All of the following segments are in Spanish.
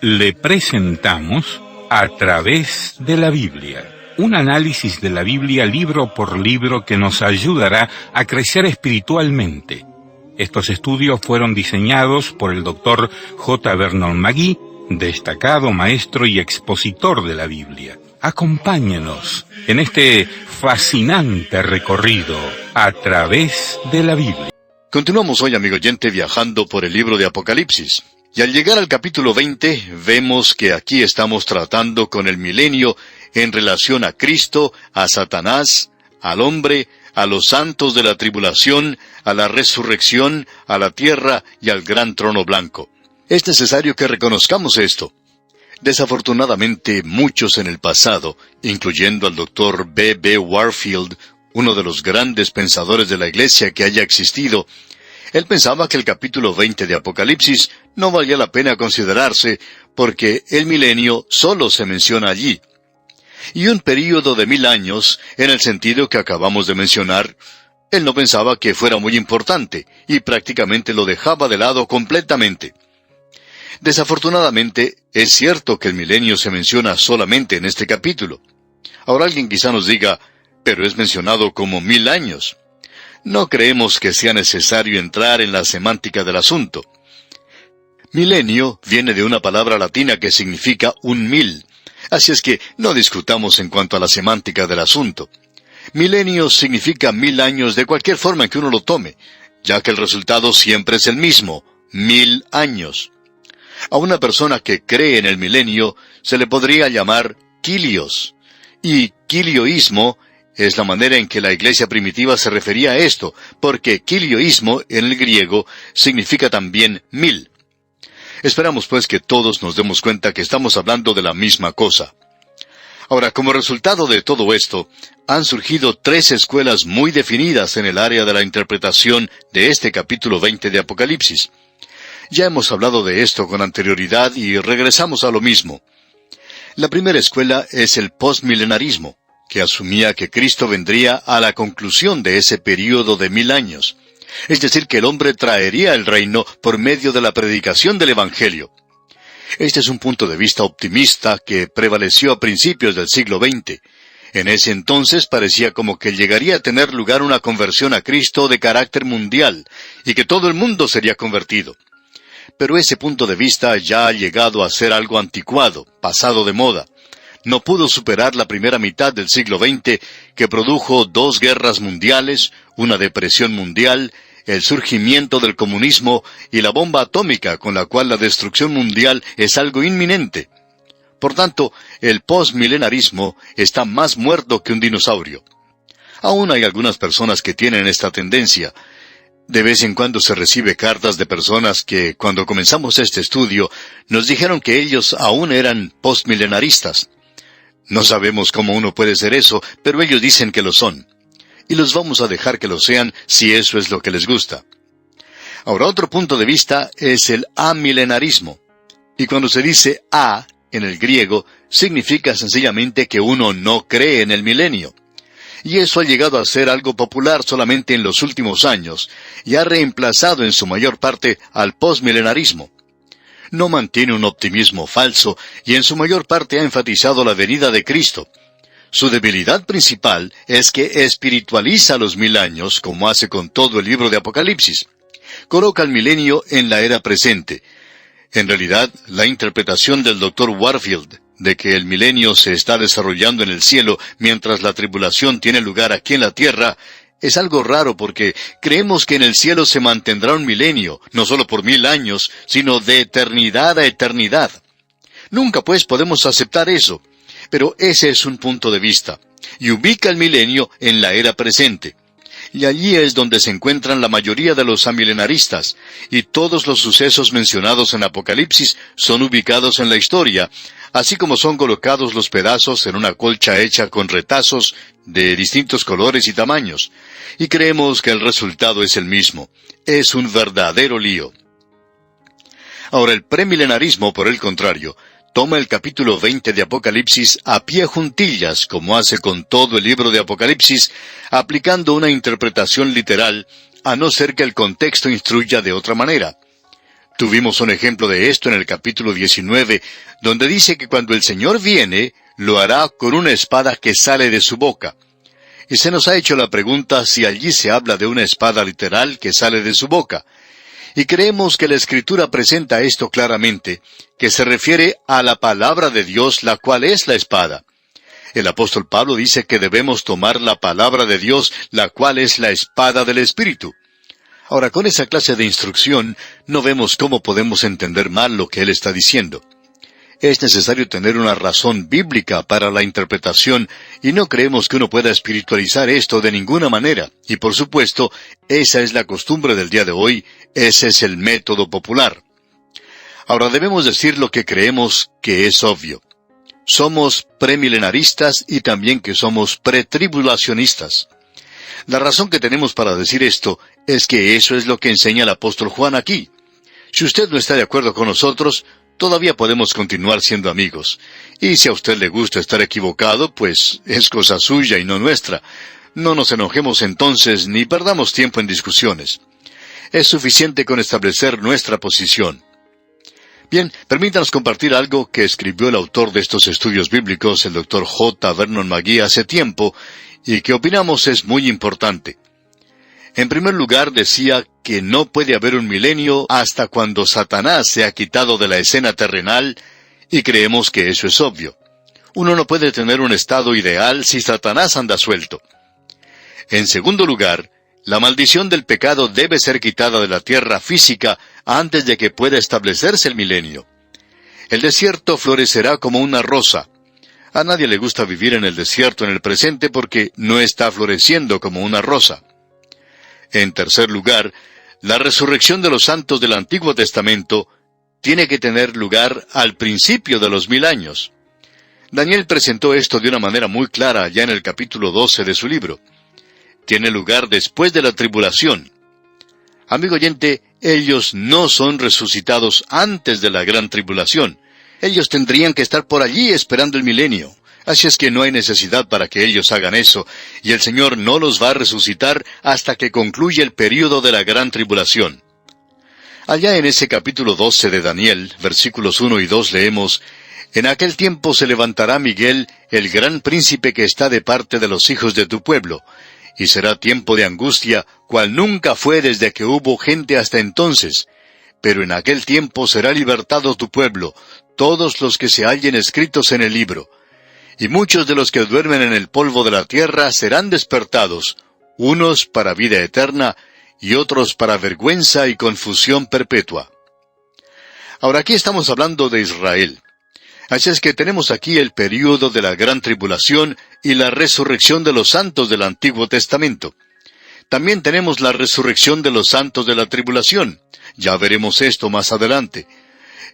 Le presentamos A través de la Biblia, un análisis de la Biblia libro por libro que nos ayudará a crecer espiritualmente. Estos estudios fueron diseñados por el Dr. J. Vernon McGee, destacado maestro y expositor de la Biblia. Acompáñenos en este fascinante recorrido a través de la Biblia. Continuamos hoy, amigo oyente, viajando por el libro de Apocalipsis. Y al llegar al capítulo 20, vemos que aquí estamos tratando con el milenio en relación a Cristo, a Satanás, al hombre, a los santos de la tribulación, a la resurrección, a la tierra y al gran trono blanco. Es necesario que reconozcamos esto. Desafortunadamente, muchos en el pasado, incluyendo al Dr. B. B. Warfield, uno de los grandes pensadores de la Iglesia que haya existido, él pensaba que el capítulo 20 de Apocalipsis no valía la pena considerarse porque el milenio solo se menciona allí. Y un período de 1000 años, en el sentido que acabamos de mencionar, él no pensaba que fuera muy importante y prácticamente lo dejaba de lado completamente. Desafortunadamente, es cierto que el milenio se menciona solamente en este capítulo. Ahora alguien quizá nos diga, pero es mencionado como 1000 años. No creemos que sea necesario entrar en la semántica del asunto. Milenio viene de una palabra latina que significa 1000. Así es que no discutamos en cuanto a la semántica del asunto. Milenio significa 1000 años de cualquier forma en que uno lo tome, ya que el resultado siempre es el mismo, 1000 años. A una persona que cree en el milenio se le podría llamar Kylios. Y Kilioísmo es la manera en que la iglesia primitiva se refería a esto, porque Kilioísmo en el griego significa también 1000. Esperamos pues que todos nos demos cuenta que estamos hablando de la misma cosa. Ahora, como resultado de todo esto, han surgido 3 escuelas muy definidas en el área de la interpretación de este capítulo 20 de Apocalipsis. Ya hemos hablado de esto con anterioridad y regresamos a lo mismo. La primera escuela es el postmilenarismo, que asumía que Cristo vendría a la conclusión de ese período de 1000 años. Es decir, que el hombre traería el reino por medio de la predicación del Evangelio. Este es un punto de vista optimista que prevaleció a principios del siglo XX. En ese entonces parecía como que llegaría a tener lugar una conversión a Cristo de carácter mundial, y que todo el mundo sería convertido. Pero ese punto de vista ya ha llegado a ser algo anticuado, pasado de moda. No pudo superar la primera mitad del siglo XX, que produjo 2 guerras mundiales, una depresión mundial, el surgimiento del comunismo y la bomba atómica con la cual la destrucción mundial es algo inminente. Por tanto, el postmilenarismo está más muerto que un dinosaurio. Aún hay algunas personas que tienen esta tendencia. De vez en cuando se recibe cartas de personas que, cuando comenzamos este estudio, nos dijeron que ellos aún eran postmilenaristas. No sabemos cómo uno puede ser eso, pero ellos dicen que lo son. Y los vamos a dejar que lo sean si eso es lo que les gusta. Ahora, otro punto de vista es el amilenarismo. Y cuando se dice a en el griego, significa sencillamente que uno no cree en el milenio. Y eso ha llegado a ser algo popular solamente en los últimos años, y ha reemplazado en su mayor parte al postmilenarismo. No mantiene un optimismo falso, y en su mayor parte ha enfatizado la venida de Cristo. Su debilidad principal es que espiritualiza los 1000 años, como hace con todo el libro de Apocalipsis. Coloca el milenio en la era presente. En realidad, la interpretación del Dr. Warfield de que el milenio se está desarrollando en el cielo mientras la tribulación tiene lugar aquí en la tierra, es algo raro porque creemos que en el cielo se mantendrá un milenio, no solo por 1000 años, sino de eternidad a eternidad. Nunca pues podemos aceptar eso, pero ese es un punto de vista, y ubica el milenio en la era presente. Y allí es donde se encuentran la mayoría de los amilenaristas, y todos los sucesos mencionados en Apocalipsis son ubicados en la historia, así como son colocados los pedazos en una colcha hecha con retazos de distintos colores y tamaños. Y creemos que el resultado es el mismo. Es un verdadero lío. Ahora, el premilenarismo, por el contrario, toma el capítulo 20 de Apocalipsis a pie juntillas, como hace con todo el libro de Apocalipsis, aplicando una interpretación literal, a no ser que el contexto instruya de otra manera. Tuvimos un ejemplo de esto en el capítulo 19, donde dice que cuando el Señor viene, lo hará con una espada que sale de su boca. Y se nos ha hecho la pregunta si allí se habla de una espada literal que sale de su boca. Y creemos que la Escritura presenta esto claramente, que se refiere a la palabra de Dios, la cual es la espada. El apóstol Pablo dice que debemos tomar la palabra de Dios, la cual es la espada del Espíritu. Ahora, con esa clase de instrucción, no vemos cómo podemos entender mal lo que él está diciendo. Es necesario tener una razón bíblica para la interpretación, y no creemos que uno pueda espiritualizar esto de ninguna manera. Y por supuesto, esa es la costumbre del día de hoy, ese es el método popular. Ahora debemos decir lo que creemos que es obvio. Somos premilenaristas y también que somos pretribulacionistas. La razón que tenemos para decir esto es que eso es lo que enseña el apóstol Juan aquí. Si usted no está de acuerdo con nosotros, todavía podemos continuar siendo amigos. Y si a usted le gusta estar equivocado, pues es cosa suya y no nuestra. No nos enojemos entonces ni perdamos tiempo en discusiones. Es suficiente con establecer nuestra posición. Bien, permítanos compartir algo que escribió el autor de estos estudios bíblicos, el Dr. J. Vernon McGee, hace tiempo, y que opinamos es muy importante. En primer lugar, decía que no puede haber un milenio hasta cuando Satanás se ha quitado de la escena terrenal, y creemos que eso es obvio. Uno no puede tener un estado ideal si Satanás anda suelto. En segundo lugar, la maldición del pecado debe ser quitada de la tierra física antes de que pueda establecerse el milenio. El desierto florecerá como una rosa. A nadie le gusta vivir en el desierto en el presente porque no está floreciendo como una rosa. En tercer lugar, la resurrección de los santos del Antiguo Testamento tiene que tener lugar al principio de los 1000 años. Daniel presentó esto de una manera muy clara ya en el capítulo 12 de su libro. Tiene lugar después de la tribulación. Amigo oyente, ellos no son resucitados antes de la gran tribulación. Ellos tendrían que estar por allí esperando el milenio. Así es que no hay necesidad para que ellos hagan eso, y el Señor no los va a resucitar hasta que concluya el período de la gran tribulación. Allá en ese capítulo 12 de Daniel, versículos 1 y 2 leemos: «En aquel tiempo se levantará Miguel, el gran príncipe que está de parte de los hijos de tu pueblo, y será tiempo de angustia, cual nunca fue desde que hubo gente hasta entonces. Pero en aquel tiempo será libertado tu pueblo, todos los que se hallen escritos en el libro. Y muchos de los que duermen en el polvo de la tierra serán despertados, unos para vida eterna, y otros para vergüenza y confusión perpetua». Ahora aquí estamos hablando de Israel. Así es que tenemos aquí el período de la gran tribulación y la resurrección de los santos del Antiguo Testamento. También tenemos la resurrección de los santos de la tribulación. Ya veremos esto más adelante.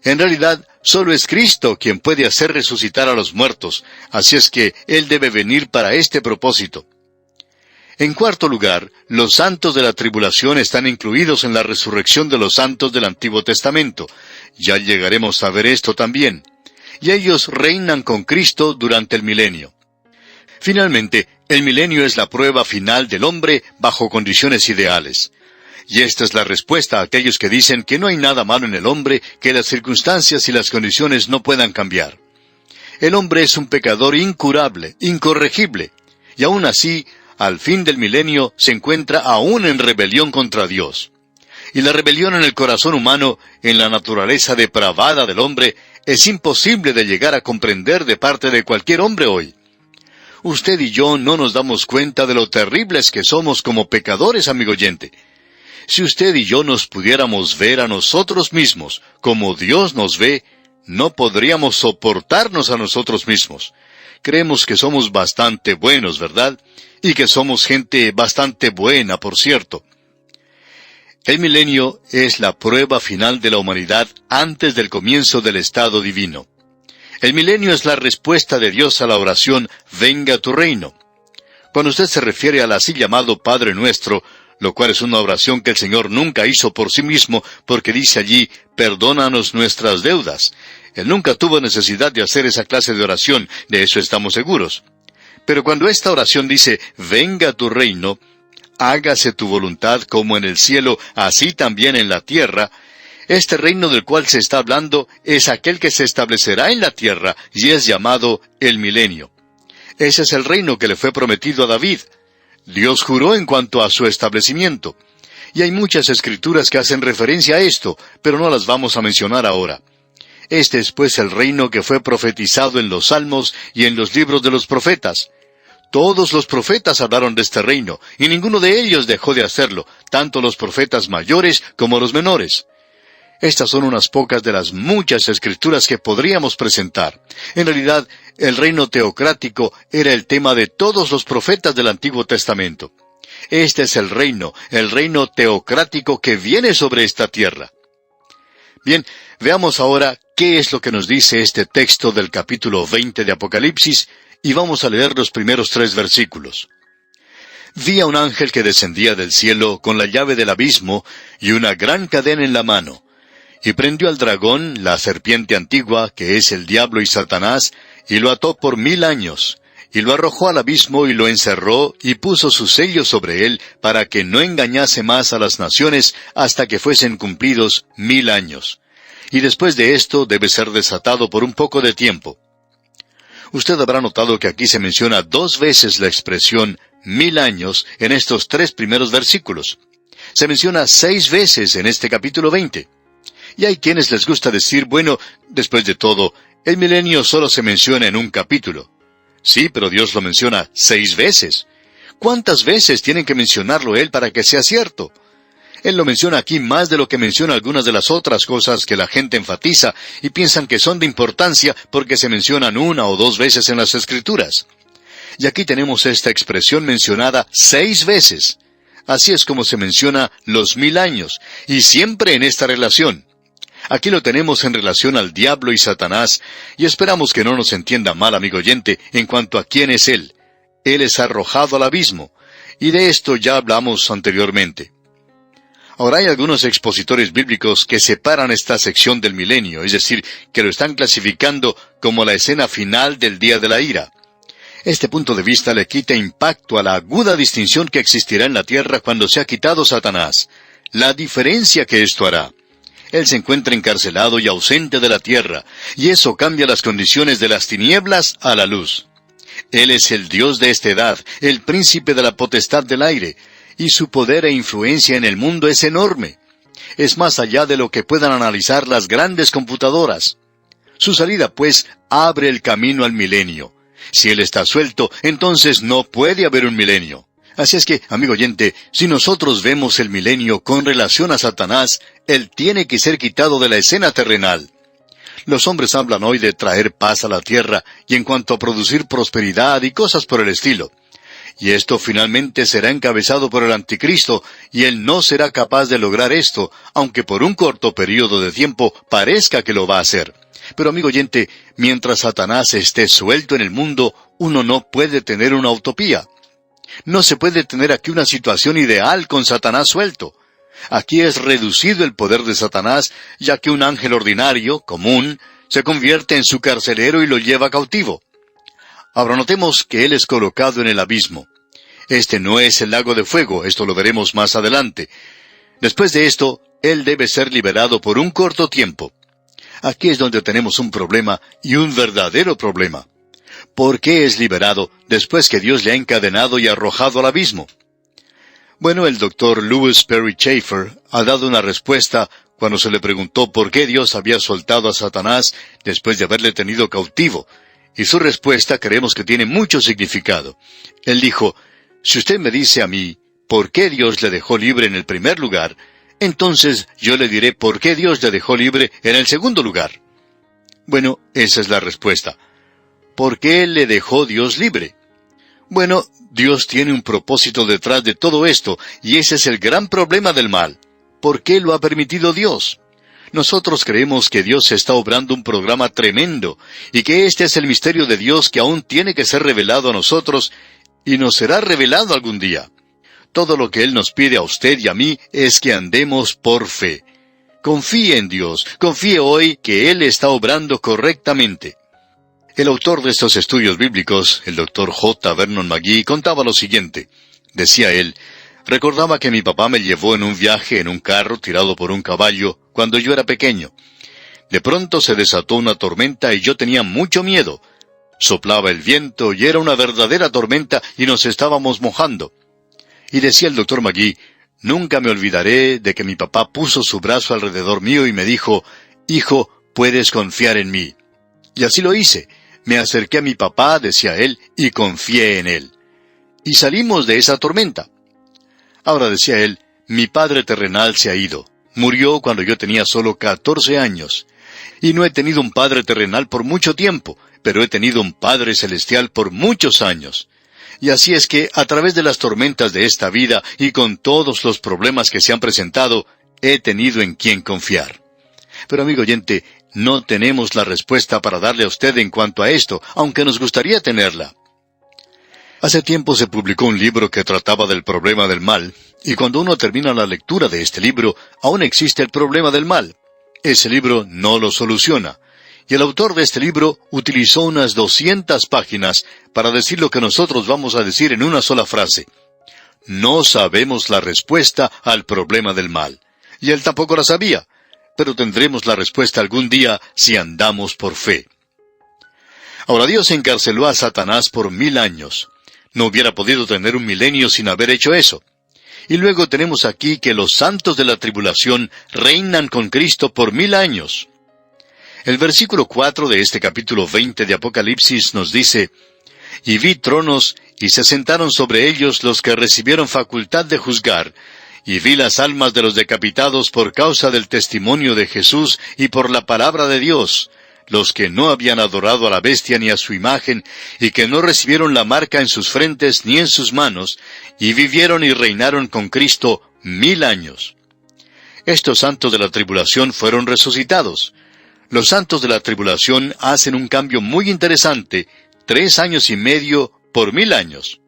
En realidad, solo es Cristo quien puede hacer resucitar a los muertos, así es que Él debe venir para este propósito. En cuarto lugar, los santos de la tribulación están incluidos en la resurrección de los santos del Antiguo Testamento. Ya llegaremos a ver esto también. Y ellos reinan con Cristo durante el milenio. Finalmente, el milenio es la prueba final del hombre bajo condiciones ideales. Y esta es la respuesta a aquellos que dicen que no hay nada malo en el hombre, que las circunstancias y las condiciones no puedan cambiar. El hombre es un pecador incurable, incorregible, y aún así, al fin del milenio, se encuentra aún en rebelión contra Dios. Y la rebelión en el corazón humano, en la naturaleza depravada del hombre, es imposible de llegar a comprender de parte de cualquier hombre hoy. Usted y yo no nos damos cuenta de lo terribles que somos como pecadores, amigo oyente. Si usted y yo nos pudiéramos ver a nosotros mismos como Dios nos ve, no podríamos soportarnos a nosotros mismos. Creemos que somos bastante buenos, ¿verdad? Y que somos gente bastante buena, por cierto. El milenio es la prueba final de la humanidad antes del comienzo del estado divino. El milenio es la respuesta de Dios a la oración, «Venga tu reino». Cuando usted se refiere al así llamado Padre Nuestro, lo cual es una oración que el Señor nunca hizo por sí mismo, porque dice allí, «Perdónanos nuestras deudas». Él nunca tuvo necesidad de hacer esa clase de oración, de eso estamos seguros. Pero cuando esta oración dice, «Venga tu reino», «Hágase tu voluntad como en el cielo, así también en la tierra», Este reino del cual se está hablando es aquel que se establecerá en la tierra y es llamado el milenio. Ese es el reino que le fue prometido a David. Dios juró en cuanto a su establecimiento. Y hay muchas escrituras que hacen referencia a esto, pero no las vamos a mencionar ahora. Este es pues el reino que fue profetizado en los Salmos y en los libros de los profetas. Todos los profetas hablaron de este reino, y ninguno de ellos dejó de hacerlo, tanto los profetas mayores como los menores. Estas son unas pocas de las muchas escrituras que podríamos presentar. En realidad, el reino teocrático era el tema de todos los profetas del Antiguo Testamento. Este es el reino teocrático que viene sobre esta tierra. Bien, veamos ahora qué es lo que nos dice este texto del capítulo 20 de Apocalipsis, y vamos a leer los primeros 3 versículos. Vi a un ángel que descendía del cielo con la llave del abismo y una gran cadena en la mano, y prendió al dragón, la serpiente antigua, que es el diablo y Satanás, y lo ató por 1000 años, y lo arrojó al abismo y lo encerró, y puso su sello sobre él, para que no engañase más a las naciones hasta que fuesen cumplidos 1000 años. Y después de esto debe ser desatado por un poco de tiempo. Usted habrá notado que aquí se menciona 2 veces la expresión 1000 años en estos 3 primeros versículos. Se menciona 6 veces en este capítulo 20. Y hay quienes les gusta decir, bueno, después de todo, el milenio solo se menciona en un capítulo. Sí, pero Dios lo menciona 6 veces. ¿Cuántas veces tienen que mencionarlo Él para que sea cierto? Él lo menciona aquí más de lo que menciona algunas de las otras cosas que la gente enfatiza y piensan que son de importancia porque se mencionan 1 o 2 veces en las Escrituras. Y aquí tenemos esta expresión mencionada 6 veces. Así es como se menciona los 1000 años, y siempre en esta relación. Aquí lo tenemos en relación al diablo y Satanás, y esperamos que no nos entienda mal, amigo oyente, en cuanto a quién es Él. Él es arrojado al abismo, y de esto ya hablamos anteriormente. Ahora hay algunos expositores bíblicos que separan esta sección del milenio, es decir, que lo están clasificando como la escena final del día de la ira. Este punto de vista le quita impacto a la aguda distinción que existirá en la tierra cuando sea quitado Satanás, la diferencia que esto hará. Él se encuentra encarcelado y ausente de la tierra, y eso cambia las condiciones de las tinieblas a la luz. Él es el Dios de esta edad, el príncipe de la potestad del aire, y su poder e influencia en el mundo es enorme. Es más allá de lo que puedan analizar las grandes computadoras. Su salida, pues, abre el camino al milenio. Si Él está suelto, entonces no puede haber un milenio. Así es que, amigo oyente, si nosotros vemos el milenio con relación a Satanás, Él tiene que ser quitado de la escena terrenal. Los hombres hablan hoy de traer paz a la tierra, y en cuanto a producir prosperidad y cosas por el estilo. Y esto finalmente será encabezado por el anticristo, y él no será capaz de lograr esto, aunque por un corto periodo de tiempo parezca que lo va a hacer. Pero amigo oyente, mientras Satanás esté suelto en el mundo, uno no puede tener una utopía. No se puede tener aquí una situación ideal con Satanás suelto. Aquí es reducido el poder de Satanás, ya que un ángel ordinario, común, se convierte en su carcelero y lo lleva cautivo. Ahora notemos que él es colocado en el abismo. Este no es el lago de fuego, esto lo veremos más adelante. Después de esto, él debe ser liberado por un corto tiempo. Aquí es donde tenemos un problema, y un verdadero problema. ¿Por qué es liberado después que Dios le ha encadenado y arrojado al abismo? Bueno, el doctor Lewis Perry Chafer ha dado una respuesta cuando se le preguntó por qué Dios había soltado a Satanás después de haberle tenido cautivo. Y su respuesta creemos que tiene mucho significado. Él dijo, si usted me dice a mí, ¿por qué Dios le dejó libre en el primer lugar? Entonces yo le diré por qué Dios le dejó libre en el segundo lugar. Bueno, esa es la respuesta. ¿Por qué le dejó Dios libre? Bueno, Dios tiene un propósito detrás de todo esto, y ese es el gran problema del mal. ¿Por qué lo ha permitido Dios? Nosotros creemos que Dios está obrando un programa tremendo, y que este es el misterio de Dios que aún tiene que ser revelado a nosotros, y nos será revelado algún día. Todo lo que Él nos pide a usted y a mí es que andemos por fe. Confíe en Dios, confíe hoy que Él está obrando correctamente. El autor de estos estudios bíblicos, el Dr. J. Vernon McGee, contaba lo siguiente. Decía él, Recordaba que mi papá me llevó en un viaje en un carro tirado por un caballo cuando yo era pequeño. De pronto se desató una tormenta y yo tenía mucho miedo. Soplaba el viento y era una verdadera tormenta y nos estábamos mojando. Y decía el doctor McGee, nunca me olvidaré de que mi papá puso su brazo alrededor mío y me dijo, «Hijo, puedes confiar en mí». Y así lo hice. Me acerqué a mi papá, decía él, y confié en él. Y salimos de esa tormenta. Ahora, decía él, mi padre terrenal se ha ido. Murió cuando yo tenía solo 14 años. Y no he tenido un padre terrenal por mucho tiempo, pero he tenido un Padre celestial por muchos años. Y así es que, a través de las tormentas de esta vida y con todos los problemas que se han presentado, he tenido en quien confiar. Pero amigo oyente, no tenemos la respuesta para darle a usted en cuanto a esto, aunque nos gustaría tenerla. Hace tiempo se publicó un libro que trataba del problema del mal, y cuando uno termina la lectura de este libro, aún existe el problema del mal. Ese libro no lo soluciona. Y el autor de este libro utilizó unas 200 páginas para decir lo que nosotros vamos a decir en una sola frase. No sabemos la respuesta al problema del mal. Y él tampoco la sabía, pero tendremos la respuesta algún día si andamos por fe. Ahora, Dios encarceló a Satanás por 1000 años. No hubiera podido tener un milenio sin haber hecho eso. Y luego tenemos aquí que los santos de la tribulación reinan con Cristo por 1000 años. El versículo 4 de este capítulo 20 de Apocalipsis nos dice, «Y vi tronos, y se sentaron sobre ellos los que recibieron facultad de juzgar, y vi las almas de los decapitados por causa del testimonio de Jesús y por la palabra de Dios, los que no habían adorado a la bestia ni a su imagen, y que no recibieron la marca en sus frentes ni en sus manos, y vivieron y reinaron con Cristo 1000 años». Estos santos de la tribulación fueron resucitados. Los santos de la tribulación hacen un cambio muy interesante, 3 años y medio por 1000 años.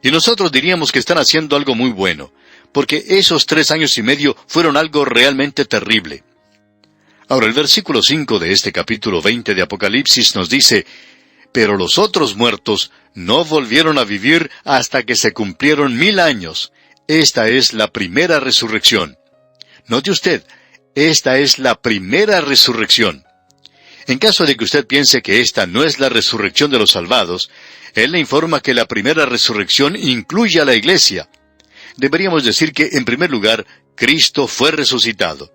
Y nosotros diríamos que están haciendo algo muy bueno, porque esos 3 años y medio fueron algo realmente terrible. Ahora, el versículo 5 de este capítulo 20 de Apocalipsis nos dice, «Pero los otros muertos no volvieron a vivir hasta que se cumplieron 1000 años. Esta es la primera resurrección». Note usted, esta es la primera resurrección. En caso de que usted piense que esta no es la resurrección de los salvados, él le informa que la primera resurrección incluye a la iglesia. Deberíamos decir que, en primer lugar, Cristo fue resucitado.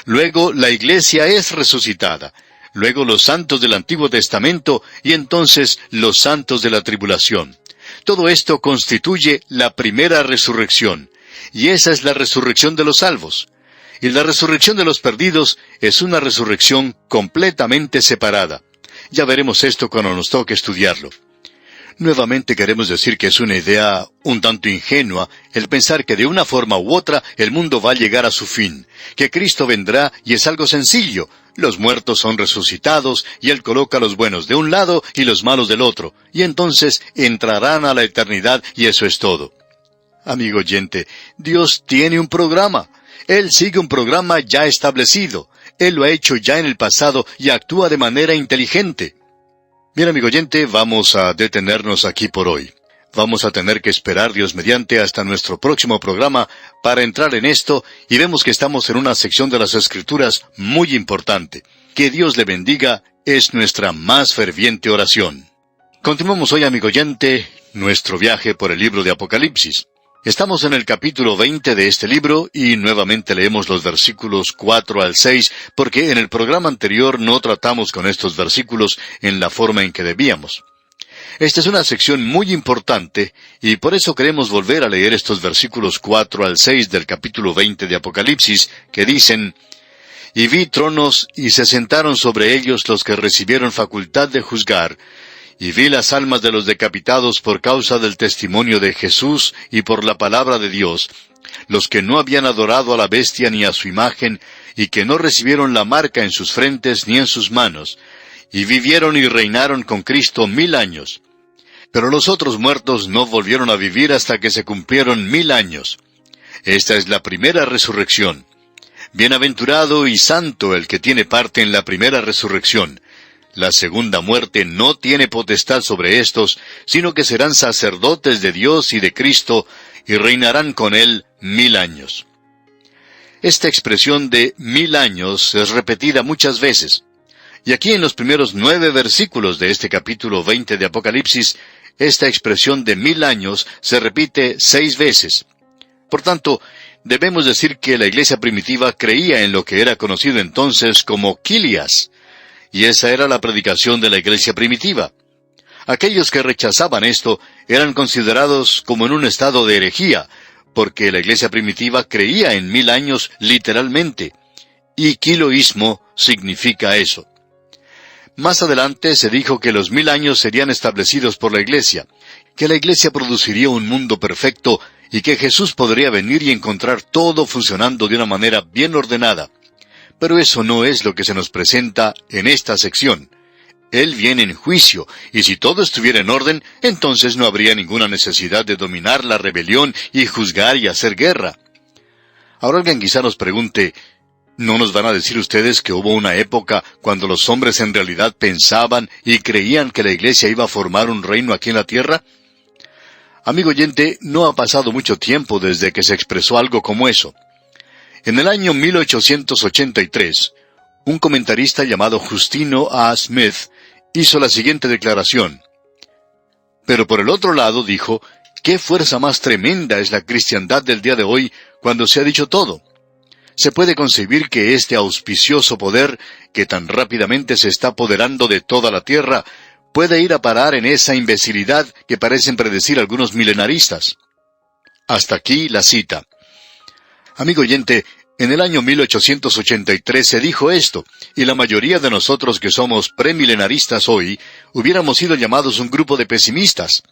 Luego, la iglesia es resucitada. Luego, los santos del Antiguo Testamento y entonces los santos de la tribulación. Todo esto constituye la primera resurrección. Y esa es la resurrección de los salvos. Y la resurrección de los perdidos es una resurrección completamente separada. Ya veremos esto cuando nos toque estudiarlo. Nuevamente queremos decir que es una idea un tanto ingenua el pensar que de una forma u otra el mundo va a llegar a su fin, que Cristo vendrá y es algo sencillo. Los muertos son resucitados y Él coloca a los buenos de un lado y los malos del otro, y entonces entrarán a la eternidad y eso es todo. Amigo oyente, Dios tiene un programa. Él sigue un programa ya establecido. Él lo ha hecho ya en el pasado y actúa de manera inteligente. Bien, amigo oyente, vamos a detenernos aquí por hoy. Vamos a tener que esperar, Dios mediante, hasta nuestro próximo programa para entrar en esto, y vemos que estamos en una sección de las Escrituras muy importante. Que Dios le bendiga es nuestra más ferviente oración. Continuamos hoy, amigo oyente, nuestro viaje por el libro de Apocalipsis. Estamos en el capítulo 20 de este libro y nuevamente leemos los versículos 4 al 6 porque en el programa anterior no tratamos con estos versículos en la forma en que debíamos. Esta es una sección muy importante y por eso queremos volver a leer estos versículos 4 al 6 del capítulo 20 de Apocalipsis que dicen, «Y vi tronos y se sentaron sobre ellos los que recibieron facultad de juzgar, y vi las almas de los decapitados por causa del testimonio de Jesús y por la palabra de Dios, los que no habían adorado a la bestia ni a su imagen, y que no recibieron la marca en sus frentes ni en sus manos, y vivieron y reinaron con Cristo 1000 años. Pero los otros muertos no volvieron a vivir hasta que se cumplieron 1000 años. Esta es la primera resurrección. Bienaventurado y santo el que tiene parte en la primera resurrección. La segunda muerte no tiene potestad sobre estos, sino que serán sacerdotes de Dios y de Cristo, y reinarán con Él 1000 años. Esta expresión de 1000 años es repetida muchas veces. Y aquí en los primeros 9 versículos de este capítulo 20 de Apocalipsis, esta expresión de 1000 años se repite 6 veces. Por tanto, debemos decir que la iglesia primitiva creía en lo que era conocido entonces como Quilias, y esa era la predicación de la iglesia primitiva. Aquellos que rechazaban esto eran considerados como en un estado de herejía, porque la iglesia primitiva creía en 1000 años literalmente, y quiloísmo significa eso. Más adelante se dijo que los 1000 años serían establecidos por la iglesia, que la iglesia produciría un mundo perfecto y que Jesús podría venir y encontrar todo funcionando de una manera bien ordenada. Pero eso no es lo que se nos presenta en esta sección. Él viene en juicio, y si todo estuviera en orden, entonces no habría ninguna necesidad de dominar la rebelión y juzgar y hacer guerra. Ahora alguien quizá nos pregunte, ¿no nos van a decir ustedes que hubo una época cuando los hombres en realidad pensaban y creían que la iglesia iba a formar un reino aquí en la tierra? Amigo oyente, no ha pasado mucho tiempo desde que se expresó algo como eso. En el año 1883, un comentarista llamado Justino A. Smith hizo la siguiente declaración. Pero por el otro lado dijo, ¿qué fuerza más tremenda es la cristiandad del día de hoy cuando se ha dicho todo? Se puede concebir que este auspicioso poder, que tan rápidamente se está apoderando de toda la tierra, puede ir a parar en esa imbecilidad que parecen predecir algunos milenaristas. Hasta aquí la cita. Amigo oyente, en el año 1883 se dijo esto, y la mayoría de nosotros que somos premilenaristas hoy, hubiéramos sido llamados un grupo de pesimistas.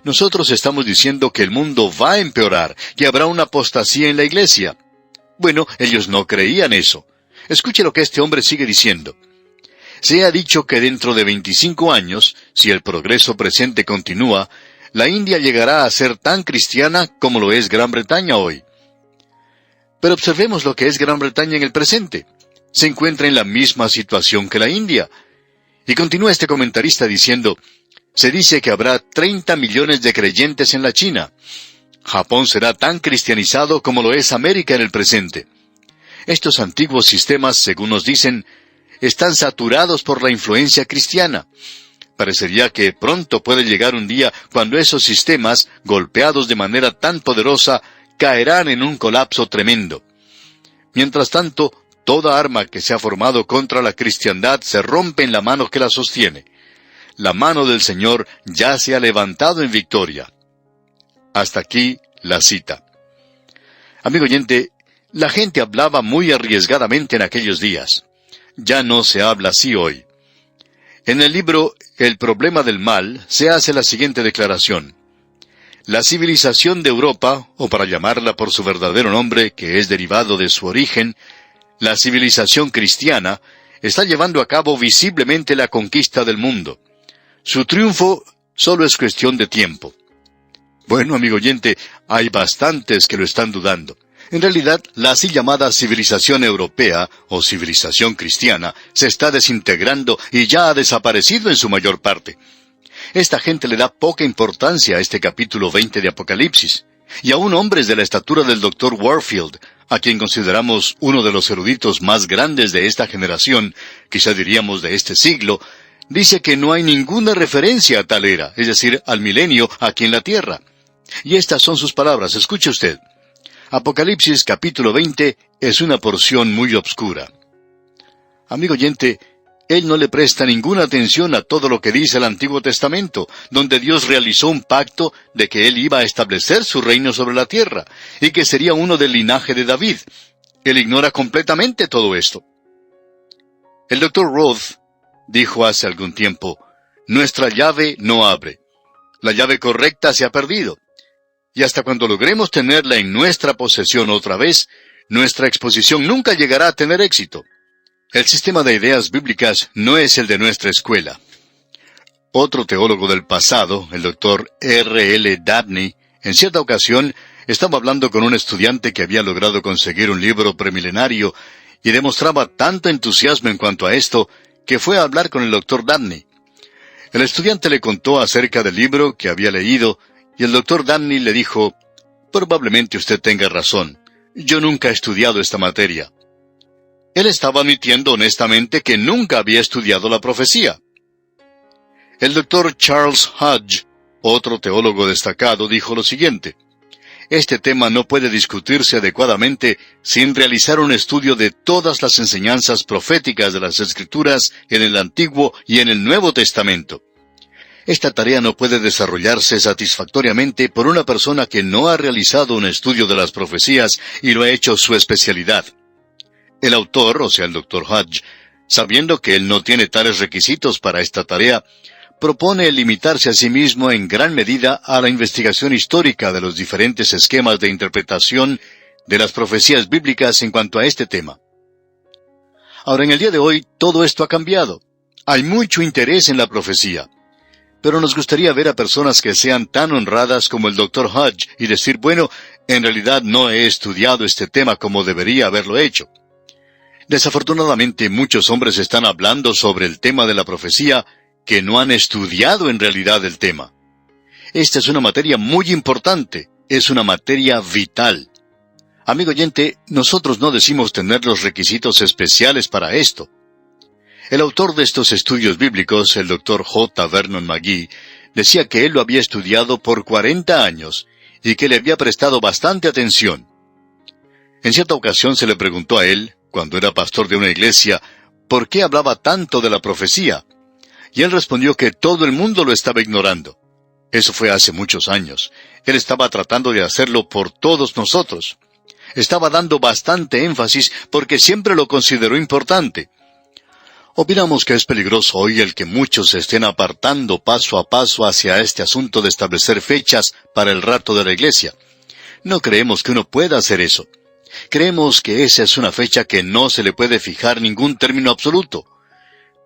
Nosotros estamos diciendo que el mundo va a empeorar, que habrá una apostasía en la iglesia. Bueno, ellos no creían eso. Escuche lo que este hombre sigue diciendo. Se ha dicho que dentro de 25 años, si el progreso presente continúa, la India llegará a ser tan cristiana como lo es Gran Bretaña hoy. Pero observemos lo que es Gran Bretaña en el presente. Se encuentra en la misma situación que la India. Y continúa este comentarista diciendo, se dice que habrá 30 millones de creyentes en la China. Japón será tan cristianizado como lo es América en el presente. Estos antiguos sistemas, según nos dicen, están saturados por la influencia cristiana. Parecería que pronto puede llegar un día cuando esos sistemas, golpeados de manera tan poderosa, caerán en un colapso tremendo. Mientras tanto, toda arma que se ha formado contra la cristiandad se rompe en la mano que la sostiene. La mano del Señor ya se ha levantado en victoria. Hasta aquí la cita. Amigo oyente, la gente hablaba muy arriesgadamente en aquellos días. Ya no se habla así hoy. En el libro El problema del mal se hace la siguiente declaración. La civilización de Europa, o para llamarla por su verdadero nombre, que es derivado de su origen, la civilización cristiana, está llevando a cabo visiblemente la conquista del mundo. Su triunfo solo es cuestión de tiempo. Bueno, amigo oyente, hay bastantes que lo están dudando. En realidad, la así llamada civilización europea, o civilización cristiana, se está desintegrando y ya ha desaparecido en su mayor parte. Esta gente le da poca importancia a este capítulo 20 de Apocalipsis. Y aún hombres de la estatura del Dr. Warfield, a quien consideramos uno de los eruditos más grandes de esta generación, quizá diríamos de este siglo, dice que no hay ninguna referencia a tal era, es decir, al milenio aquí en la tierra. Y estas son sus palabras, escuche usted. Apocalipsis capítulo 20 es una porción muy obscura. Amigo oyente, él no le presta ninguna atención a todo lo que dice el Antiguo Testamento, donde Dios realizó un pacto de que Él iba a establecer su reino sobre la tierra, y que sería uno del linaje de David. Él ignora completamente todo esto. El Dr. Roth dijo hace algún tiempo, nuestra llave no abre. La llave correcta se ha perdido. Y hasta cuando logremos tenerla en nuestra posesión otra vez, nuestra exposición nunca llegará a tener éxito. El sistema de ideas bíblicas no es el de nuestra escuela. Otro teólogo del pasado, el Dr. R.L. Dabney, en cierta ocasión estaba hablando con un estudiante que había logrado conseguir un libro premilenario y demostraba tanto entusiasmo en cuanto a esto que fue a hablar con el Dr. Dabney. El estudiante le contó acerca del libro que había leído, y el Dr. Dabney le dijo, «Probablemente usted tenga razón. Yo nunca he estudiado esta materia». Él estaba admitiendo honestamente que nunca había estudiado la profecía. El Dr. Charles Hodge, otro teólogo destacado, dijo lo siguiente: «Este tema no puede discutirse adecuadamente sin realizar un estudio de todas las enseñanzas proféticas de las Escrituras en el Antiguo y en el Nuevo Testamento. Esta tarea no puede desarrollarse satisfactoriamente por una persona que no ha realizado un estudio de las profecías y lo ha hecho su especialidad». El autor, o sea el Dr. Hodge, sabiendo que él no tiene tales requisitos para esta tarea, propone limitarse a sí mismo en gran medida a la investigación histórica de los diferentes esquemas de interpretación de las profecías bíblicas en cuanto a este tema. Ahora, en el día de hoy, todo esto ha cambiado. Hay mucho interés en la profecía. Pero nos gustaría ver a personas que sean tan honradas como el Dr. Hodge y decir, bueno, en realidad no he estudiado este tema como debería haberlo hecho. Desafortunadamente, muchos hombres están hablando sobre el tema de la profecía que no han estudiado en realidad el tema. Esta es una materia muy importante, es una materia vital. Amigo oyente, nosotros no decimos tener los requisitos especiales para esto. El autor de estos estudios bíblicos, el Dr. J. Vernon McGee, decía que él lo había estudiado por 40 años y que le había prestado bastante atención. En cierta ocasión se le preguntó a él, cuando era pastor de una iglesia, ¿por qué hablaba tanto de la profecía? Y él respondió que todo el mundo lo estaba ignorando. Eso fue hace muchos años. Él estaba tratando de hacerlo por todos nosotros. Estaba dando bastante énfasis porque siempre lo consideró importante. Opinamos que es peligroso hoy el que muchos se estén apartando paso a paso hacia este asunto de establecer fechas para el rapto de la iglesia. No creemos que uno pueda hacer eso. Creemos que esa es una fecha que no se le puede fijar ningún término absoluto.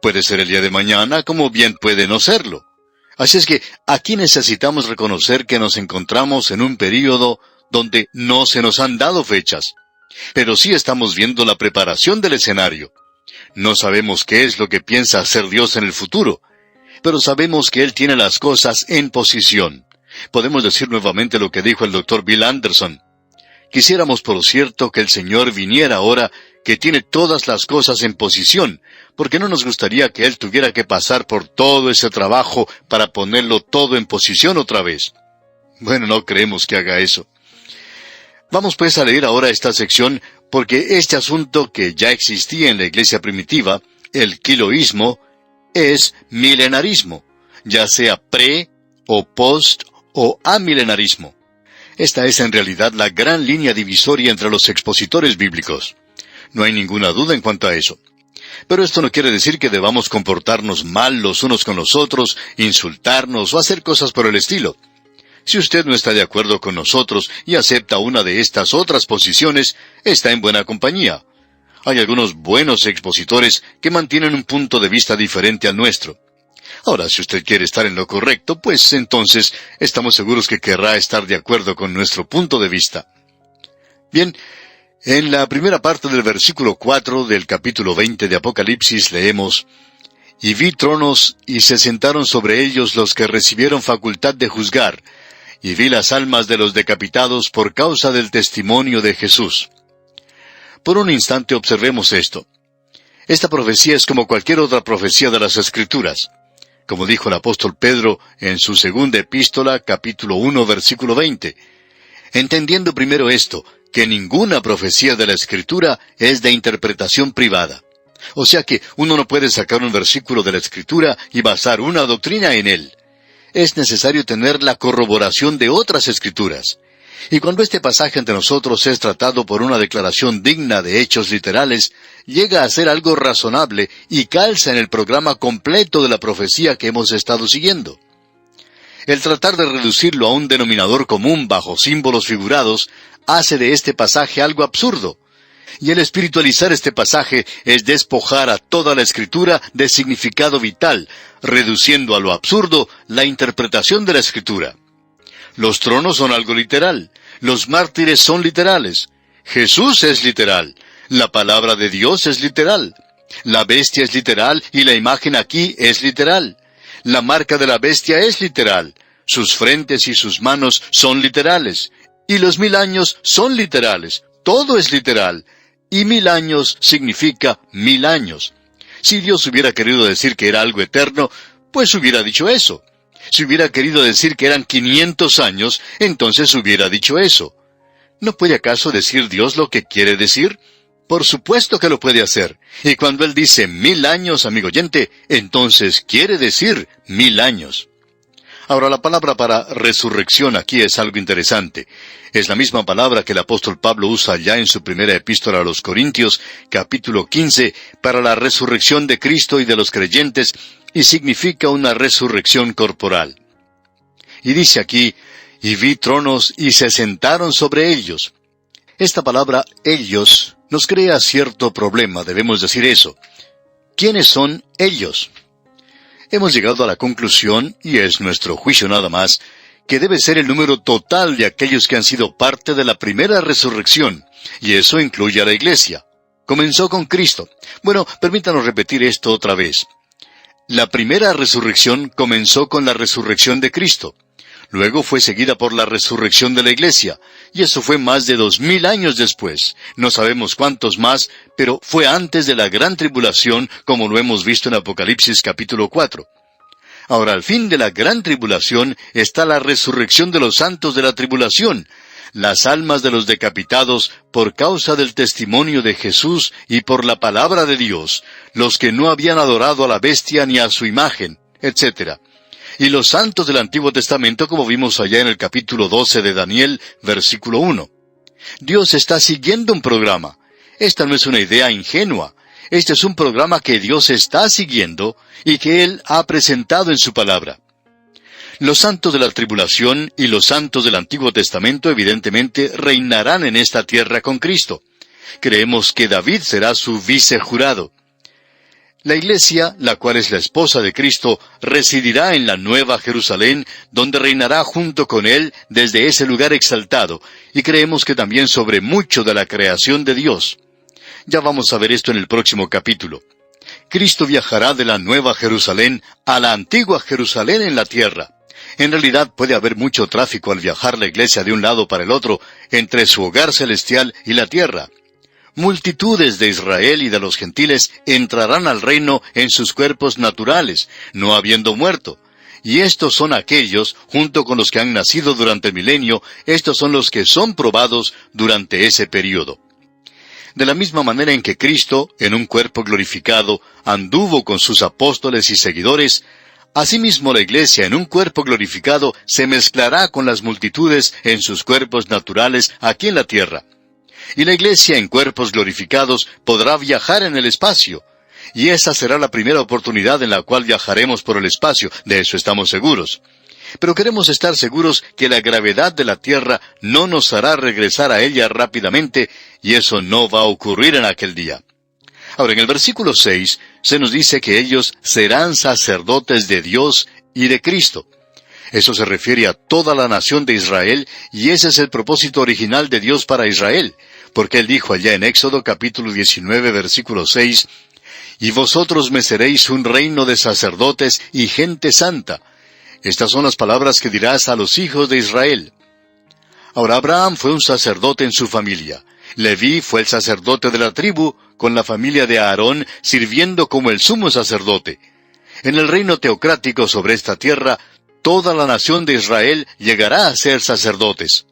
Puede ser el día de mañana, como bien puede no serlo. Así es que aquí necesitamos reconocer que nos encontramos en un período donde no se nos han dado fechas. Pero sí estamos viendo la preparación del escenario. No sabemos qué es lo que piensa hacer Dios en el futuro, pero sabemos que Él tiene las cosas en posición. Podemos decir nuevamente lo que dijo el Dr. Bill Anderson. Quisiéramos, por cierto, que el Señor viniera ahora, que tiene todas las cosas en posición, porque no nos gustaría que Él tuviera que pasar por todo ese trabajo para ponerlo todo en posición otra vez. Bueno, no creemos que haga eso. Vamos pues a leer ahora esta sección, porque este asunto que ya existía en la iglesia primitiva, el quiloísmo, es milenarismo, ya sea pre, o post, o amilenarismo. Esta es en realidad la gran línea divisoria entre los expositores bíblicos. No hay ninguna duda en cuanto a eso. Pero esto no quiere decir que debamos comportarnos mal los unos con los otros, insultarnos o hacer cosas por el estilo. Si usted no está de acuerdo con nosotros y acepta una de estas otras posiciones, está en buena compañía. Hay algunos buenos expositores que mantienen un punto de vista diferente al nuestro. Ahora, si usted quiere estar en lo correcto, pues entonces estamos seguros que querrá estar de acuerdo con nuestro punto de vista. Bien, en la primera parte del versículo 4 del capítulo 20 de Apocalipsis leemos: «Y vi tronos, y se sentaron sobre ellos los que recibieron facultad de juzgar, y vi las almas de los decapitados por causa del testimonio de Jesús». Por un instante observemos esto. Esta profecía es como cualquier otra profecía de las Escrituras. Como dijo el apóstol Pedro en su segunda epístola, capítulo 1, versículo 20. Entendiendo primero esto, que ninguna profecía de la Escritura es de interpretación privada. O sea que uno no puede sacar un versículo de la Escritura y basar una doctrina en él. Es necesario tener la corroboración de otras Escrituras. Y cuando este pasaje ante nosotros es tratado por una declaración digna de hechos literales, llega a ser algo razonable y calza en el programa completo de la profecía que hemos estado siguiendo. El tratar de reducirlo a un denominador común bajo símbolos figurados hace de este pasaje algo absurdo. Y el espiritualizar este pasaje es despojar a toda la Escritura de significado vital, reduciendo a lo absurdo la interpretación de la Escritura. Los tronos son algo literal. Los mártires son literales. Jesús es literal. La palabra de Dios es literal. La bestia es literal y la imagen aquí es literal. La marca de la bestia es literal. Sus frentes y sus manos son literales. Y los 1000 años son literales. Todo es literal. Y 1000 años significa 1000 años. Si Dios hubiera querido decir que era algo eterno, pues hubiera dicho eso. Si hubiera querido decir que eran 500 años, entonces hubiera dicho eso. ¿No puede acaso decir Dios lo que quiere decir? Por supuesto que lo puede hacer. Y cuando Él dice 1000 años, amigo oyente, entonces quiere decir 1000 años. Ahora, la palabra para resurrección aquí es algo interesante. Es la misma palabra que el apóstol Pablo usa ya en su primera epístola a los Corintios, capítulo 15, para la resurrección de Cristo y de los creyentes, y significa una resurrección corporal. Y dice aquí, y vi tronos y se sentaron sobre ellos. Esta palabra, ellos, nos crea cierto problema, debemos decir eso. ¿Quiénes son ellos? Hemos llegado a la conclusión, y es nuestro juicio nada más, que debe ser el número total de aquellos que han sido parte de la primera resurrección, y eso incluye a la iglesia. Comenzó con Cristo. Bueno, permítanos repetir esto otra vez. La primera resurrección comenzó con la resurrección de Cristo. Luego fue seguida por la resurrección de la iglesia, y eso fue más de 2000 años después. No sabemos cuántos más, pero fue antes de la gran tribulación, como lo hemos visto en Apocalipsis capítulo 4. Ahora, al fin de la gran tribulación está la resurrección de los santos de la tribulación, las almas de los decapitados por causa del testimonio de Jesús y por la palabra de Dios, los que no habían adorado a la bestia ni a su imagen, etc. Y los santos del Antiguo Testamento, como vimos allá en el capítulo 12 de Daniel, versículo 1. Dios está siguiendo un programa. Esta no es una idea ingenua. Este es un programa que Dios está siguiendo y que Él ha presentado en su palabra. Los santos de la tribulación y los santos del Antiguo Testamento evidentemente reinarán en esta tierra con Cristo. Creemos que David será su vicejurado. La iglesia, la cual es la esposa de Cristo, residirá en la Nueva Jerusalén, donde reinará junto con Él desde ese lugar exaltado, y creemos que también sobre mucho de la creación de Dios. Ya vamos a ver esto en el próximo capítulo. Cristo viajará de la Nueva Jerusalén a la antigua Jerusalén en la tierra. En realidad puede haber mucho tráfico al viajar la iglesia de un lado para el otro, entre su hogar celestial y la tierra. Multitudes de Israel y de los gentiles entrarán al reino en sus cuerpos naturales, no habiendo muerto. Y estos son aquellos, junto con los que han nacido durante el milenio, estos son los que son probados durante ese período. De la misma manera en que Cristo, en un cuerpo glorificado, anduvo con sus apóstoles y seguidores, asimismo la iglesia en un cuerpo glorificado se mezclará con las multitudes en sus cuerpos naturales aquí en la tierra. Y la iglesia en cuerpos glorificados podrá viajar en el espacio. Y esa será la primera oportunidad en la cual viajaremos por el espacio, de eso estamos seguros. Pero queremos estar seguros que la gravedad de la tierra no nos hará regresar a ella rápidamente, y eso no va a ocurrir en aquel día. Ahora, en el versículo 6, se nos dice que ellos serán sacerdotes de Dios y de Cristo. Eso se refiere a toda la nación de Israel, y ese es el propósito original de Dios para Israel, porque Él dijo allá en Éxodo capítulo 19, versículo 6, «Y vosotros me seréis un reino de sacerdotes y gente santa». Estas son las palabras que dirás a los hijos de Israel. Ahora, Abraham fue un sacerdote en su familia. Leví fue el sacerdote de la tribu, con la familia de Aarón, sirviendo como el sumo sacerdote. En el reino teocrático sobre esta tierra, toda la nación de Israel llegará a ser sacerdotes.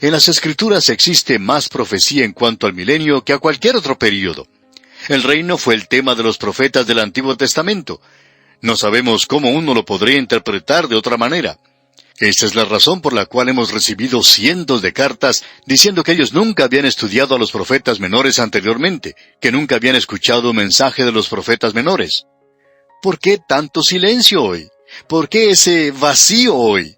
En las Escrituras existe más profecía en cuanto al milenio que a cualquier otro período. El reino fue el tema de los profetas del Antiguo Testamento. No sabemos cómo uno lo podría interpretar de otra manera. Esta es la razón por la cual hemos recibido cientos de cartas diciendo que ellos nunca habían estudiado a los profetas menores anteriormente, que nunca habían escuchado un mensaje de los profetas menores. ¿Por qué tanto silencio hoy? ¿Por qué ese vacío hoy?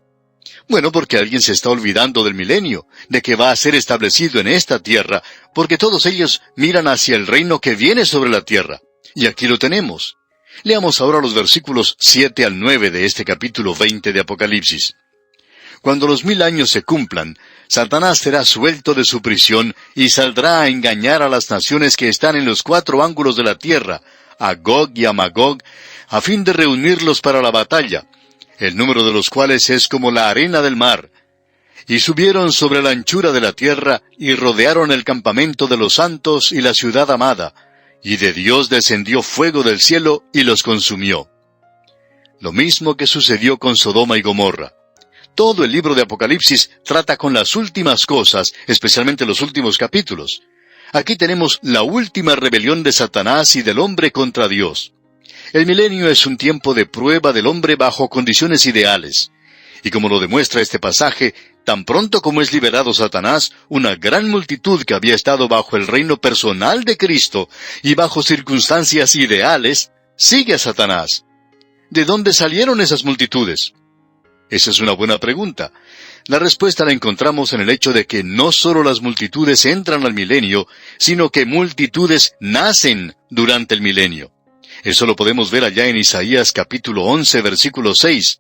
Bueno, porque alguien se está olvidando del milenio, de que va a ser establecido en esta tierra, porque todos ellos miran hacia el reino que viene sobre la tierra. Y aquí lo tenemos. Leamos ahora los versículos 7 al 9 de este capítulo 20 de Apocalipsis. Cuando los 1000 años se cumplan, Satanás será suelto de su prisión y saldrá a engañar a las naciones que están en los 4 ángulos de la tierra, a Gog y a Magog, a fin de reunirlos para la batalla, el número de los cuales es como la arena del mar. Y subieron sobre la anchura de la tierra, y rodearon el campamento de los santos y la ciudad amada, y de Dios descendió fuego del cielo y los consumió. Lo mismo que sucedió con Sodoma y Gomorra. Todo el libro de Apocalipsis trata con las últimas cosas, especialmente los últimos capítulos. Aquí tenemos la última rebelión de Satanás y del hombre contra Dios. El milenio es un tiempo de prueba del hombre bajo condiciones ideales. Y como lo demuestra este pasaje, tan pronto como es liberado Satanás, una gran multitud que había estado bajo el reino personal de Cristo y bajo circunstancias ideales, sigue a Satanás. ¿De dónde salieron esas multitudes? Esa es una buena pregunta. La respuesta la encontramos en el hecho de que no solo las multitudes entran al milenio, sino que multitudes nacen durante el milenio. Eso lo podemos ver allá en Isaías capítulo 11, versículo 6.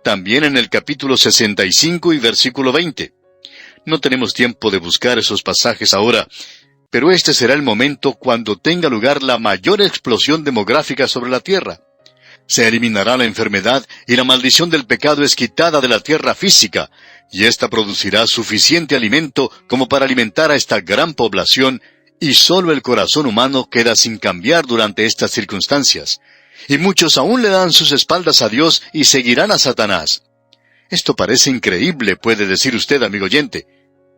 También en el capítulo 65 y versículo 20. No tenemos tiempo de buscar esos pasajes ahora, pero este será el momento cuando tenga lugar la mayor explosión demográfica sobre la tierra. Se eliminará la enfermedad y la maldición del pecado es quitada de la tierra física, y ésta producirá suficiente alimento como para alimentar a esta gran población, y solo el corazón humano queda sin cambiar durante estas circunstancias. Y muchos aún le dan sus espaldas a Dios y seguirán a Satanás. Esto parece increíble, puede decir usted, amigo oyente.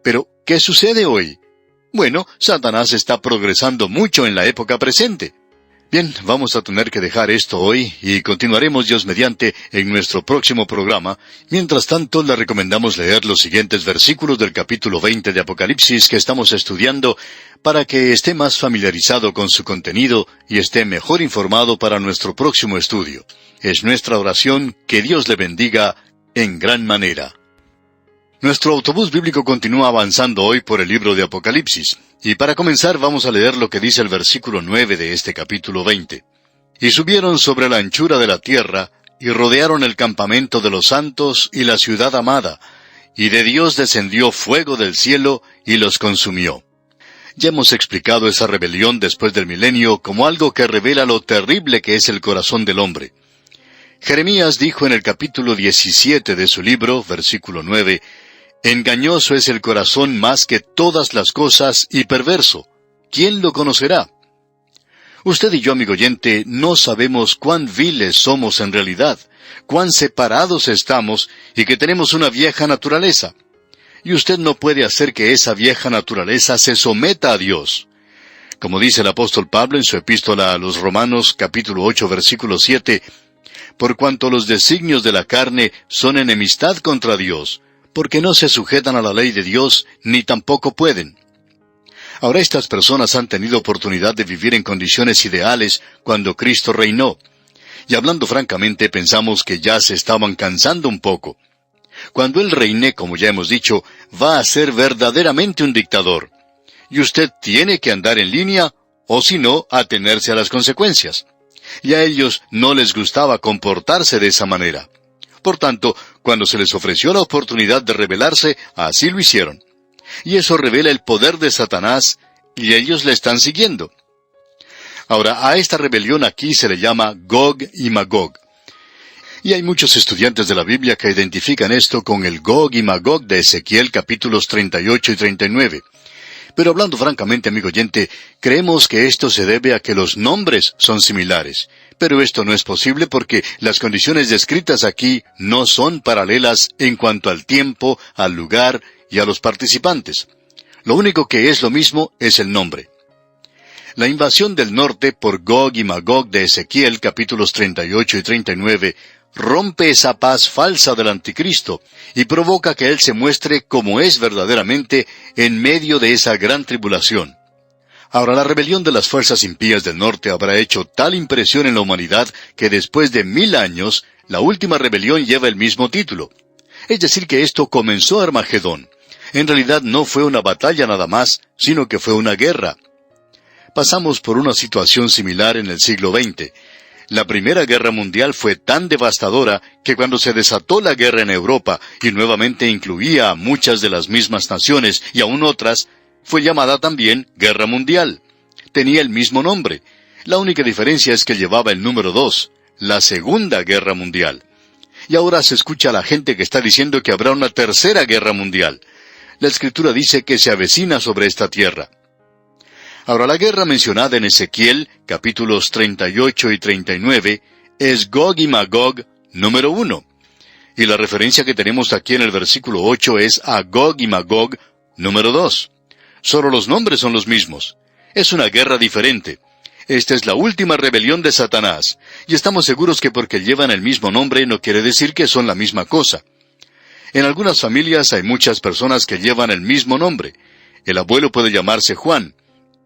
Pero, ¿qué sucede hoy? Bueno, Satanás está progresando mucho en la época presente. Bien, vamos a tener que dejar esto hoy y continuaremos Dios mediante en nuestro próximo programa. Mientras tanto, le recomendamos leer los siguientes versículos del capítulo 20 de Apocalipsis que estamos estudiando para que esté más familiarizado con su contenido y esté mejor informado para nuestro próximo estudio. Es nuestra oración que Dios le bendiga en gran manera. Nuestro autobús bíblico continúa avanzando hoy por el libro de Apocalipsis. Y para comenzar vamos a leer lo que dice el versículo 9 de este capítulo 20. Y subieron sobre la anchura de la tierra, y rodearon el campamento de los santos y la ciudad amada, y de Dios descendió fuego del cielo y los consumió. Ya hemos explicado esa rebelión después del milenio como algo que revela lo terrible que es el corazón del hombre. Jeremías dijo en el capítulo 17 de su libro, versículo 9, «Engañoso es el corazón más que todas las cosas y perverso. ¿Quién lo conocerá?» Usted y yo, amigo oyente, no sabemos cuán viles somos en realidad, cuán separados estamos y que tenemos una vieja naturaleza. Y usted no puede hacer que esa vieja naturaleza se someta a Dios. Como dice el apóstol Pablo en su epístola a los Romanos, capítulo 8, versículo 7, «Por cuanto los designios de la carne son enemistad contra Dios, porque no se sujetan a la ley de Dios, ni tampoco pueden». Ahora estas personas han tenido oportunidad de vivir en condiciones ideales cuando Cristo reinó. Y hablando francamente, pensamos que ya se estaban cansando un poco. Cuando Él reine, como ya hemos dicho, va a ser verdaderamente un dictador. Y usted tiene que andar en línea, o si no, atenerse a las consecuencias. Y a ellos no les gustaba comportarse de esa manera. Por tanto, cuando se les ofreció la oportunidad de rebelarse, así lo hicieron. Y eso revela el poder de Satanás, y ellos le están siguiendo. Ahora, a esta rebelión aquí se le llama Gog y Magog. Y hay muchos estudiantes de la Biblia que identifican esto con el Gog y Magog de Ezequiel capítulos 38 y 39. Pero hablando francamente, amigo oyente, creemos que esto se debe a que los nombres son similares. Pero esto no es posible porque las condiciones descritas aquí no son paralelas en cuanto al tiempo, al lugar y a los participantes. Lo único que es lo mismo es el nombre. La invasión del norte por Gog y Magog de Ezequiel capítulos 38 y 39 rompe esa paz falsa del anticristo y provoca que él se muestre como es verdaderamente en medio de esa gran tribulación. Ahora, la rebelión de las fuerzas impías del norte habrá hecho tal impresión en la humanidad que después de 1000 años, la última rebelión lleva el mismo título. Es decir, que esto comenzó Armagedón. En realidad no fue una batalla nada más, sino que fue una guerra. Pasamos por una situación similar en el siglo XX. La Primera Guerra Mundial fue tan devastadora que cuando se desató la guerra en Europa y nuevamente incluía a muchas de las mismas naciones y aún otras, fue llamada también Guerra Mundial. Tenía el mismo nombre. La única diferencia es que llevaba el número 2, la Segunda Guerra Mundial. Y ahora se escucha a la gente que está diciendo que habrá una Tercera Guerra Mundial. La Escritura dice que se avecina sobre esta tierra. Ahora, la guerra mencionada en Ezequiel, capítulos 38 y 39, es Gog y Magog número 1. Y la referencia que tenemos aquí en el versículo 8 es a Gog y Magog número 2. Solo los nombres son los mismos. Es una guerra diferente. Esta es la última rebelión de Satanás, y estamos seguros que porque llevan el mismo nombre no quiere decir que son la misma cosa. En algunas familias hay muchas personas que llevan el mismo nombre. El abuelo puede llamarse Juan.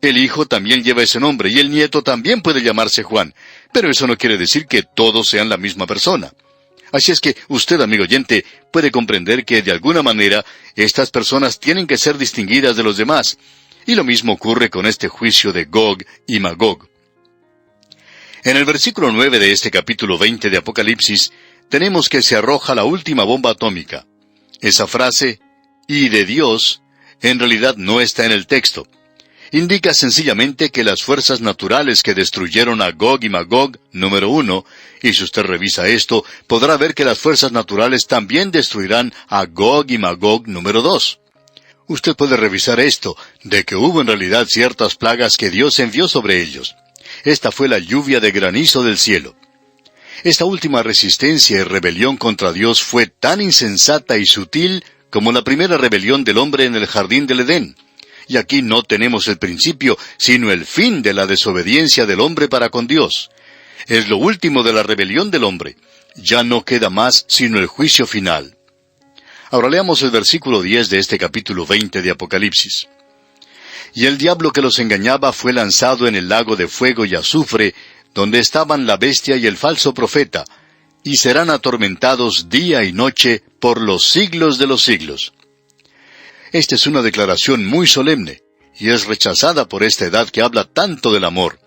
El hijo también lleva ese nombre y el nieto también puede llamarse Juan, pero eso no quiere decir que todos sean la misma persona. Así es que usted, amigo oyente, puede comprender que de alguna manera estas personas tienen que ser distinguidas de los demás, y lo mismo ocurre con este juicio de Gog y Magog. En el versículo 9 de este capítulo 20 de Apocalipsis, tenemos que se arroja la última bomba atómica. Esa frase, y de Dios, en realidad no está en el texto. Indica sencillamente que las fuerzas naturales que destruyeron a Gog y Magog, número 1, y si usted revisa esto, podrá ver que las fuerzas naturales también destruirán a Gog y Magog, número 2. Usted puede revisar esto, de que hubo en realidad ciertas plagas que Dios envió sobre ellos. Esta fue la lluvia de granizo del cielo. Esta última resistencia y rebelión contra Dios fue tan insensata y sutil como la primera rebelión del hombre en el jardín del Edén. Y aquí no tenemos el principio, sino el fin de la desobediencia del hombre para con Dios. Es lo último de la rebelión del hombre. Ya no queda más sino el juicio final. Ahora leamos el versículo 10 de este capítulo 20 de Apocalipsis. Y el diablo que los engañaba fue lanzado en el lago de fuego y azufre, donde estaban la bestia y el falso profeta, y serán atormentados día y noche por los siglos de los siglos. Esta es una declaración muy solemne, y es rechazada por esta edad que habla tanto del amor.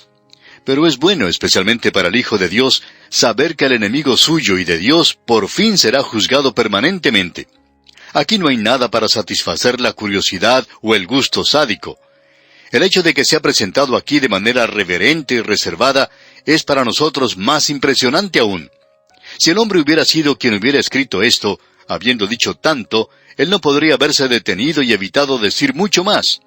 Pero es bueno, especialmente para el Hijo de Dios, saber que el enemigo suyo y de Dios por fin será juzgado permanentemente. Aquí no hay nada para satisfacer la curiosidad o el gusto sádico. El hecho de que sea presentado aquí de manera reverente y reservada es para nosotros más impresionante aún. Si el hombre hubiera sido quien hubiera escrito esto, habiendo dicho tanto, él no podría haberse detenido y evitado decir mucho más.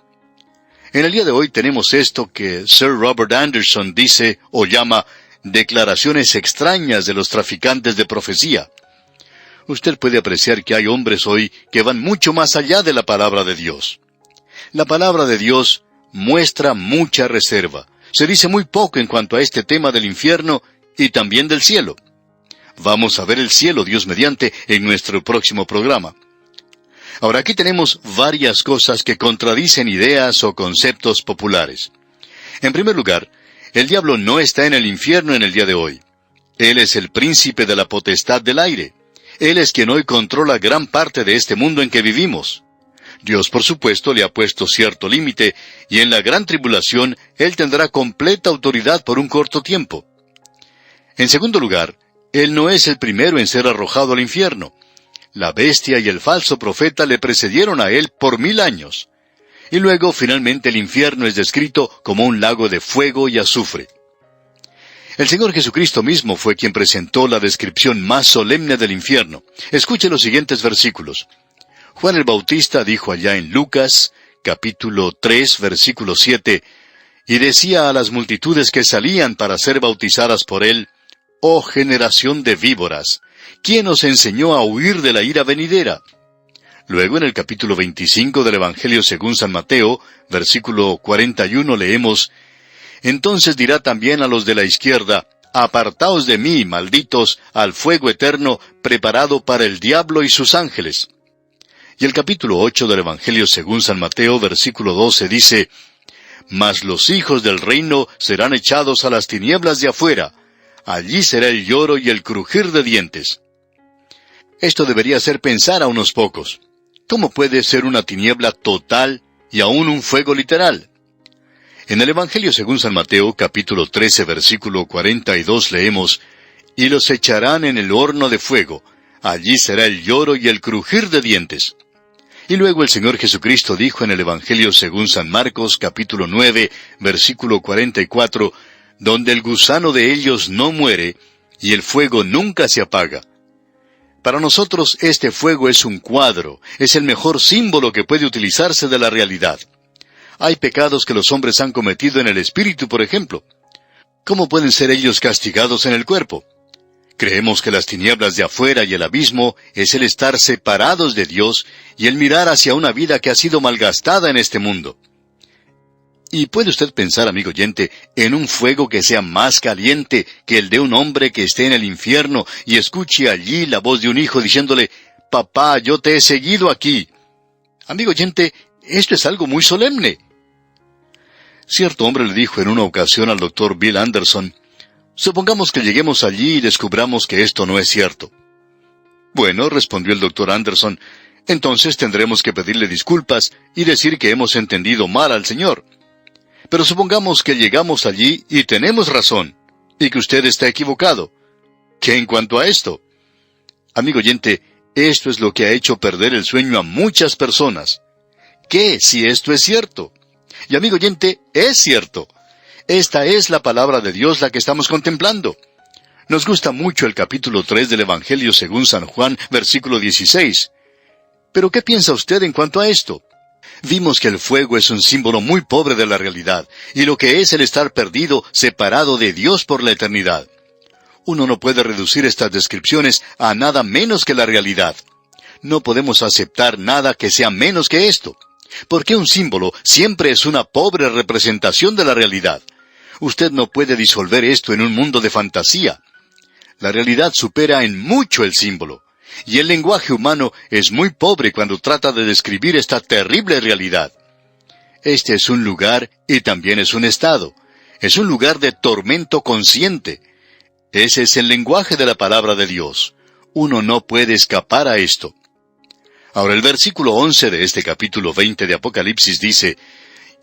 En el día de hoy tenemos esto que Sir Robert Anderson dice o llama declaraciones extrañas de los traficantes de profecía. Usted puede apreciar que hay hombres hoy que van mucho más allá de la palabra de Dios. La palabra de Dios muestra mucha reserva. Se dice muy poco en cuanto a este tema del infierno y también del cielo. Vamos a ver el cielo, Dios mediante, en nuestro próximo programa. Ahora aquí tenemos varias cosas que contradicen ideas o conceptos populares. En primer lugar, el diablo no está en el infierno en el día de hoy. Él es el príncipe de la potestad del aire. Él es quien hoy controla gran parte de este mundo en que vivimos. Dios, por supuesto, le ha puesto cierto límite, y en la gran tribulación, Él tendrá completa autoridad por un corto tiempo. En segundo lugar, Él no es el primero en ser arrojado al infierno. La bestia y el falso profeta le precedieron a Él por 1000 años. Y luego, finalmente, el infierno es descrito como un lago de fuego y azufre. El Señor Jesucristo mismo fue quien presentó la descripción más solemne del infierno. Escuche los siguientes versículos. Juan el Bautista dijo allá en Lucas, capítulo 3, versículo 7, y decía a las multitudes que salían para ser bautizadas por él, «Oh generación de víboras, ¿quién os enseñó a huir de la ira venidera?» Luego en el capítulo 25 del Evangelio según San Mateo, versículo 41, leemos, «Entonces dirá también a los de la izquierda, Apartaos de mí, malditos, al fuego eterno, preparado para el diablo y sus ángeles». Y el capítulo 8 del Evangelio según San Mateo, versículo 12, dice, «Mas los hijos del reino serán echados a las tinieblas de afuera. Allí será el lloro y el crujir de dientes». Esto debería hacer pensar a unos pocos. ¿Cómo puede ser una tiniebla total y aún un fuego literal? En el Evangelio según San Mateo, capítulo 13, versículo 42, leemos: «Y los echarán en el horno de fuego. Allí será el lloro y el crujir de dientes». Y luego el Señor Jesucristo dijo en el Evangelio según San Marcos, capítulo 9, versículo 44, «Donde el gusano de ellos no muere, y el fuego nunca se apaga». Para nosotros este fuego es un cuadro, es el mejor símbolo que puede utilizarse de la realidad. Hay pecados que los hombres han cometido en el espíritu, por ejemplo. ¿Cómo pueden ser ellos castigados en el cuerpo? Creemos que las tinieblas de afuera y el abismo es el estar separados de Dios y el mirar hacia una vida que ha sido malgastada en este mundo. ¿Y puede usted pensar, amigo oyente, en un fuego que sea más caliente que el de un hombre que esté en el infierno y escuche allí la voz de un hijo diciéndole: «Papá, yo te he seguido aquí»? Amigo oyente, esto es algo muy solemne. Cierto hombre le dijo en una ocasión al doctor Bill Anderson: «Supongamos que lleguemos allí y descubramos que esto no es cierto». «Bueno», respondió el doctor Anderson, «entonces tendremos que pedirle disculpas y decir que hemos entendido mal al Señor. Pero supongamos que llegamos allí y tenemos razón, y que usted está equivocado. ¿Qué en cuanto a esto?». Amigo oyente, esto es lo que ha hecho perder el sueño a muchas personas. ¿Qué si esto es cierto? Y amigo oyente, es cierto. Esta es la palabra de Dios la que estamos contemplando. Nos gusta mucho el capítulo 3 del Evangelio según San Juan, versículo 16. Pero ¿qué piensa usted en cuanto a esto? Vimos que el fuego es un símbolo muy pobre de la realidad, y lo que es el estar perdido, separado de Dios por la eternidad. Uno no puede reducir estas descripciones a nada menos que la realidad. No podemos aceptar nada que sea menos que esto, porque un símbolo siempre es una pobre representación de la realidad. Usted no puede disolver esto en un mundo de fantasía. La realidad supera en mucho el símbolo, y el lenguaje humano es muy pobre cuando trata de describir esta terrible realidad. Este es un lugar y también es un estado. Es un lugar de tormento consciente. Ese es el lenguaje de la palabra de Dios. Uno no puede escapar a esto. Ahora el versículo 11 de este capítulo 20 de Apocalipsis dice: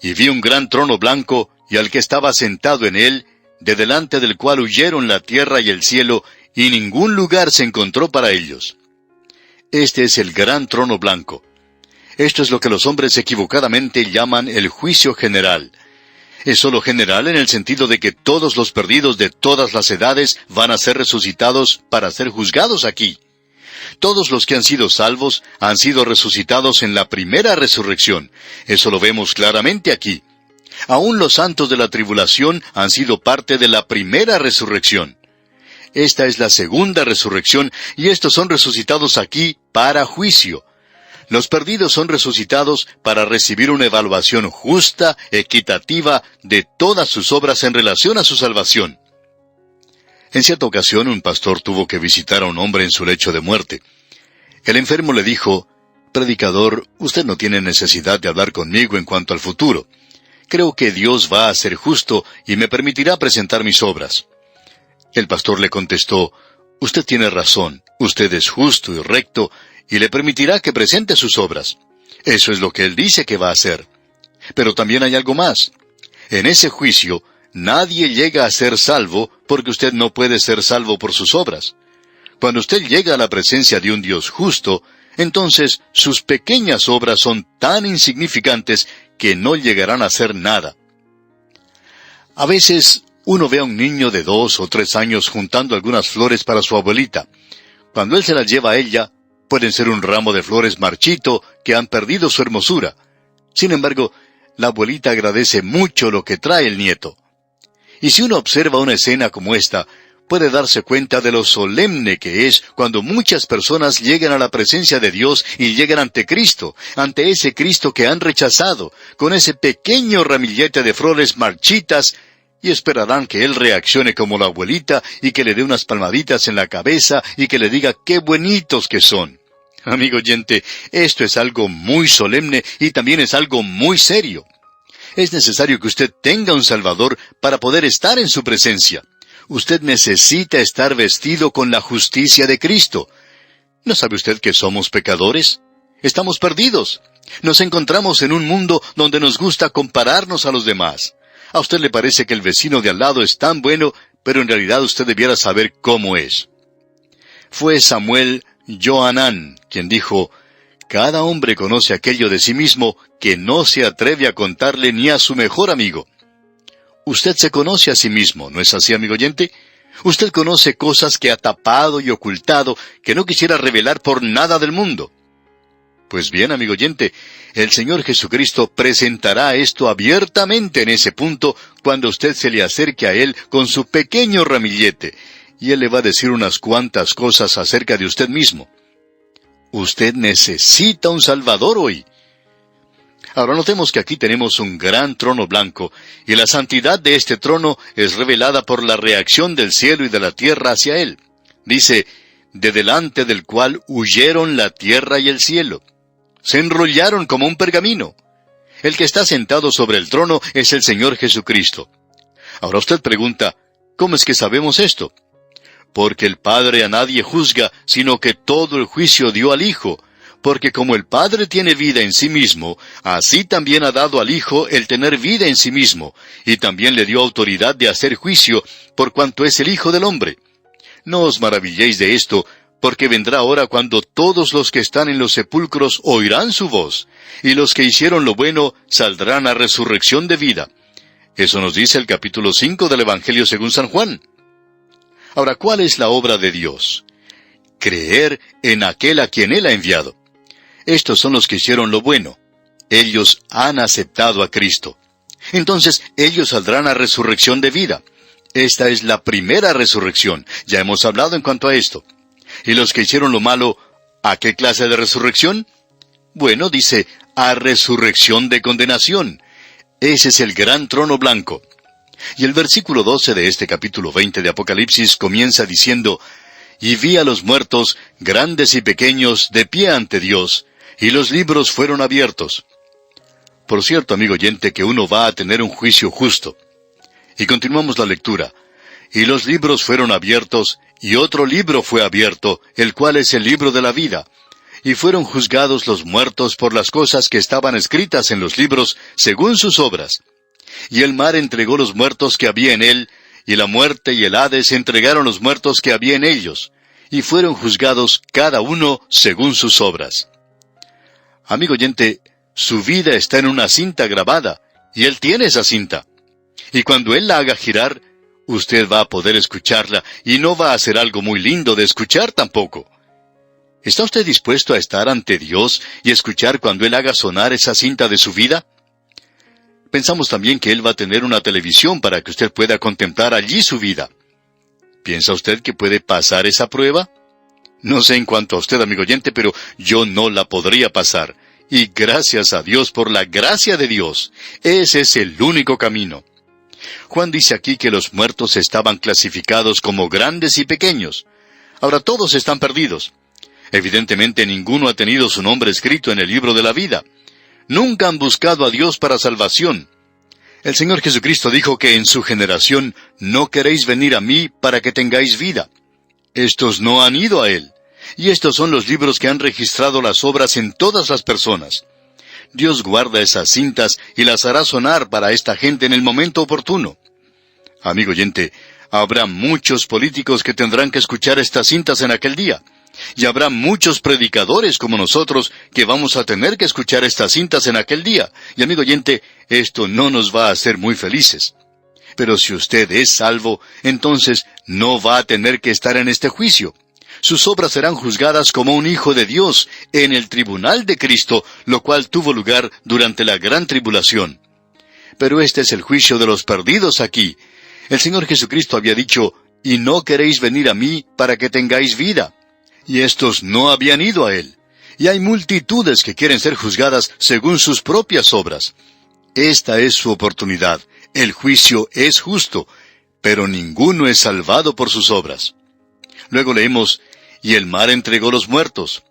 «Y vi un gran trono blanco, y al que estaba sentado en él, de delante del cual huyeron la tierra y el cielo, y ningún lugar se encontró para ellos». Este es el gran trono blanco. Esto es lo que los hombres equivocadamente llaman el juicio general. Es solo general en el sentido de que todos los perdidos de todas las edades van a ser resucitados para ser juzgados aquí. Todos los que han sido salvos han sido resucitados en la primera resurrección. Eso lo vemos claramente aquí. Aún los santos de la tribulación han sido parte de la primera resurrección. Esta es la segunda resurrección, y estos son resucitados aquí para juicio. Los perdidos son resucitados para recibir una evaluación justa, equitativa, de todas sus obras en relación a su salvación. En cierta ocasión, un pastor tuvo que visitar a un hombre en su lecho de muerte. El enfermo le dijo: «Predicador, usted no tiene necesidad de hablar conmigo en cuanto al futuro. Creo que Dios va a ser justo y me permitirá presentar mis obras». El pastor le contestó: «Usted tiene razón, usted es justo y recto, y le permitirá que presente sus obras. Eso es lo que él dice que va a hacer. Pero también hay algo más. En ese juicio, nadie llega a ser salvo porque usted no puede ser salvo por sus obras. Cuando usted llega a la presencia de un Dios justo, entonces sus pequeñas obras son tan insignificantes que no llegarán a hacer nada». A veces uno ve a un niño de 2 o 3 años juntando algunas flores para su abuelita. Cuando él se las lleva a ella, pueden ser un ramo de flores marchito que han perdido su hermosura. Sin embargo, la abuelita agradece mucho lo que trae el nieto. Y si uno observa una escena como esta, puede darse cuenta de lo solemne que es cuando muchas personas llegan a la presencia de Dios y llegan ante Cristo, ante ese Cristo que han rechazado, con ese pequeño ramillete de flores marchitas, y esperarán que Él reaccione como la abuelita y que le dé unas palmaditas en la cabeza y que le diga qué bonitos que son. Amigo oyente, esto es algo muy solemne y también es algo muy serio. Es necesario que usted tenga un Salvador para poder estar en su presencia. Usted necesita estar vestido con la justicia de Cristo. ¿No sabe usted que somos pecadores? Estamos perdidos. Nos encontramos en un mundo donde nos gusta compararnos a los demás. A usted le parece que el vecino de al lado es tan bueno, pero en realidad usted debiera saber cómo es. Fue Samuel Johanán quien dijo: «Cada hombre conoce aquello de sí mismo que no se atreve a contarle ni a su mejor amigo». Usted se conoce a sí mismo, ¿no es así, amigo oyente? Usted conoce cosas que ha tapado y ocultado, que no quisiera revelar por nada del mundo. Pues bien, amigo oyente, el Señor Jesucristo presentará esto abiertamente en ese punto cuando usted se le acerque a Él con su pequeño ramillete, y Él le va a decir unas cuantas cosas acerca de usted mismo. Usted necesita un Salvador hoy. Ahora notemos que aquí tenemos un gran trono blanco, y la santidad de este trono es revelada por la reacción del cielo y de la tierra hacia Él. Dice: «de delante del cual huyeron la tierra y el cielo». Se enrollaron como un pergamino. El que está sentado sobre el trono es el Señor Jesucristo. Ahora usted pregunta: ¿cómo es que sabemos esto? Porque el Padre a nadie juzga, sino que todo el juicio dio al Hijo. Porque como el Padre tiene vida en sí mismo, así también ha dado al Hijo el tener vida en sí mismo, y también le dio autoridad de hacer juicio, por cuanto es el Hijo del Hombre. No os maravilléis de esto, porque vendrá hora cuando todos los que están en los sepulcros oirán su voz, y los que hicieron lo bueno saldrán a resurrección de vida. Eso nos dice el capítulo 5 del Evangelio según San Juan. Ahora, ¿cuál es la obra de Dios? Creer en aquel a quien Él ha enviado. Estos son los que hicieron lo bueno. Ellos han aceptado a Cristo. Entonces, ellos saldrán a resurrección de vida. Esta es la primera resurrección. Ya hemos hablado en cuanto a esto. ¿Y los que hicieron lo malo, a qué clase de resurrección? Bueno, dice, a resurrección de condenación. Ese es el gran trono blanco. Y el versículo 12 de este capítulo 20 de Apocalipsis comienza diciendo: «Y vi a los muertos, grandes y pequeños, de pie ante Dios, y los libros fueron abiertos». Por cierto, amigo oyente, que uno va a tener un juicio justo. Y continuamos la lectura. «Y los libros fueron abiertos, y otro libro fue abierto, el cual es el libro de la vida. Y fueron juzgados los muertos por las cosas que estaban escritas en los libros, según sus obras. Y el mar entregó los muertos que había en él, y la muerte y el Hades entregaron los muertos que había en ellos, y fueron juzgados cada uno según sus obras». Amigo oyente, su vida está en una cinta grabada, y Él tiene esa cinta. Y cuando Él la haga girar, usted va a poder escucharla, y no va a ser algo muy lindo de escuchar tampoco. ¿Está usted dispuesto a estar ante Dios y escuchar cuando Él haga sonar esa cinta de su vida? Pensamos también que Él va a tener una televisión para que usted pueda contemplar allí su vida. ¿Piensa usted que puede pasar esa prueba? No sé en cuanto a usted, amigo oyente, pero yo no la podría pasar. Y gracias a Dios por la gracia de Dios. Ese es el único camino. Juan dice aquí que los muertos estaban clasificados como grandes y pequeños. Ahora todos están perdidos. Evidentemente ninguno ha tenido su nombre escrito en el libro de la vida. Nunca han buscado a Dios para salvación. El Señor Jesucristo dijo que en su generación no queréis venir a mí para que tengáis vida. Estos no han ido a Él. Y estos son los libros que han registrado las obras en todas las personas. Dios guarda esas cintas y las hará sonar para esta gente en el momento oportuno. Amigo oyente, habrá muchos políticos que tendrán que escuchar estas cintas en aquel día. Y habrá muchos predicadores como nosotros que vamos a tener que escuchar estas cintas en aquel día. Y amigo oyente, esto no nos va a hacer muy felices. Pero si usted es salvo, entonces no va a tener que estar en este juicio. Sus obras serán juzgadas como un hijo de Dios en el tribunal de Cristo, lo cual tuvo lugar durante la gran tribulación. Pero este es el juicio de los perdidos aquí. El Señor Jesucristo había dicho: «Y no queréis venir a mí para que tengáis vida». Y estos no habían ido a Él. Y hay multitudes que quieren ser juzgadas según sus propias obras. Esta es su oportunidad. El juicio es justo, pero ninguno es salvado por sus obras. Luego leemos: «Y el mar entregó los muertos».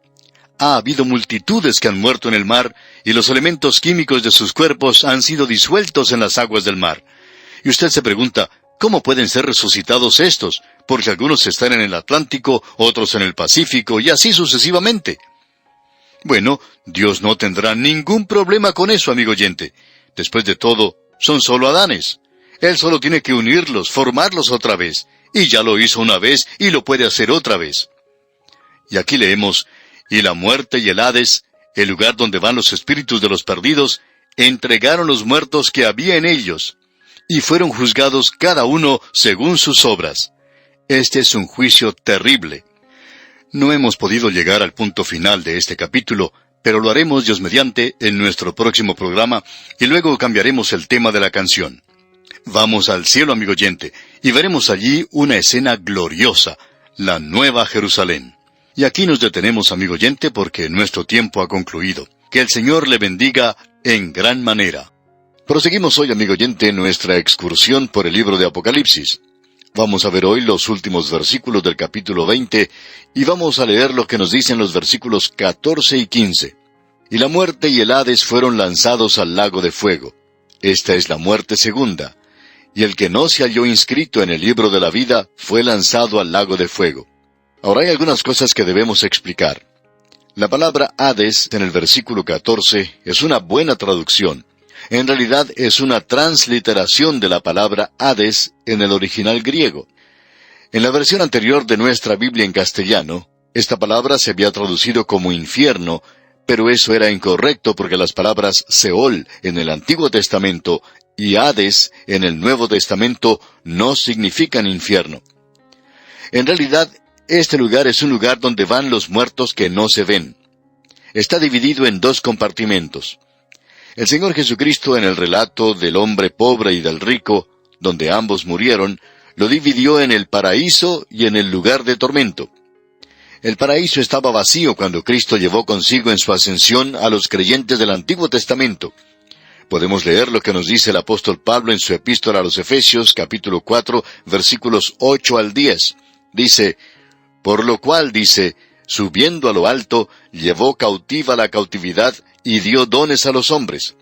Ha habido multitudes que han muerto en el mar, y los elementos químicos de sus cuerpos han sido disueltos en las aguas del mar. Y usted se pregunta, ¿cómo pueden ser resucitados estos? Porque algunos están en el Atlántico, otros en el Pacífico, y así sucesivamente. Bueno, Dios no tendrá ningún problema con eso, amigo oyente. Después de todo, son solo Adanes. Él solo tiene que unirlos, formarlos otra vez. Y ya lo hizo una vez y lo puede hacer otra vez. Y aquí leemos, y la muerte y el Hades, el lugar donde van los espíritus de los perdidos, entregaron los muertos que había en ellos, y fueron juzgados cada uno según sus obras. Este es un juicio terrible. No hemos podido llegar al punto final de este capítulo, pero lo haremos Dios mediante en nuestro próximo programa, y luego cambiaremos el tema de la canción. Vamos al cielo, amigo oyente, y veremos allí una escena gloriosa, la Nueva Jerusalén. Y aquí nos detenemos, amigo oyente, porque nuestro tiempo ha concluido. Que el Señor le bendiga en gran manera. Proseguimos hoy, amigo oyente, nuestra excursión por el libro de Apocalipsis. Vamos a ver hoy los últimos versículos del capítulo 20, y vamos a leer lo que nos dicen los versículos 14 y 15. Y la muerte y el Hades fueron lanzados al lago de fuego. Esta es la muerte segunda. Y el que no se halló inscrito en el libro de la vida fue lanzado al lago de fuego. Ahora hay algunas cosas que debemos explicar. La palabra Hades en el versículo 14 es una buena traducción. En realidad es una transliteración de la palabra Hades en el original griego. En la versión anterior de nuestra Biblia en castellano, esta palabra se había traducido como infierno, pero eso era incorrecto porque las palabras Seol en el Antiguo Testamento y Hades en el Nuevo Testamento no significan infierno. En realidad, este lugar es un lugar donde van los muertos que no se ven. Está dividido en dos compartimentos. El Señor Jesucristo en el relato del hombre pobre y del rico, donde ambos murieron, lo dividió en el paraíso y en el lugar de tormento. El paraíso estaba vacío cuando Cristo llevó consigo en su ascensión a los creyentes del Antiguo Testamento. Podemos leer lo que nos dice el apóstol Pablo en su epístola a los Efesios, capítulo 4, versículos 8 al 10. Dice, por lo cual, dice, subiendo a lo alto, llevó cautiva la cautividad y dio dones a los hombres.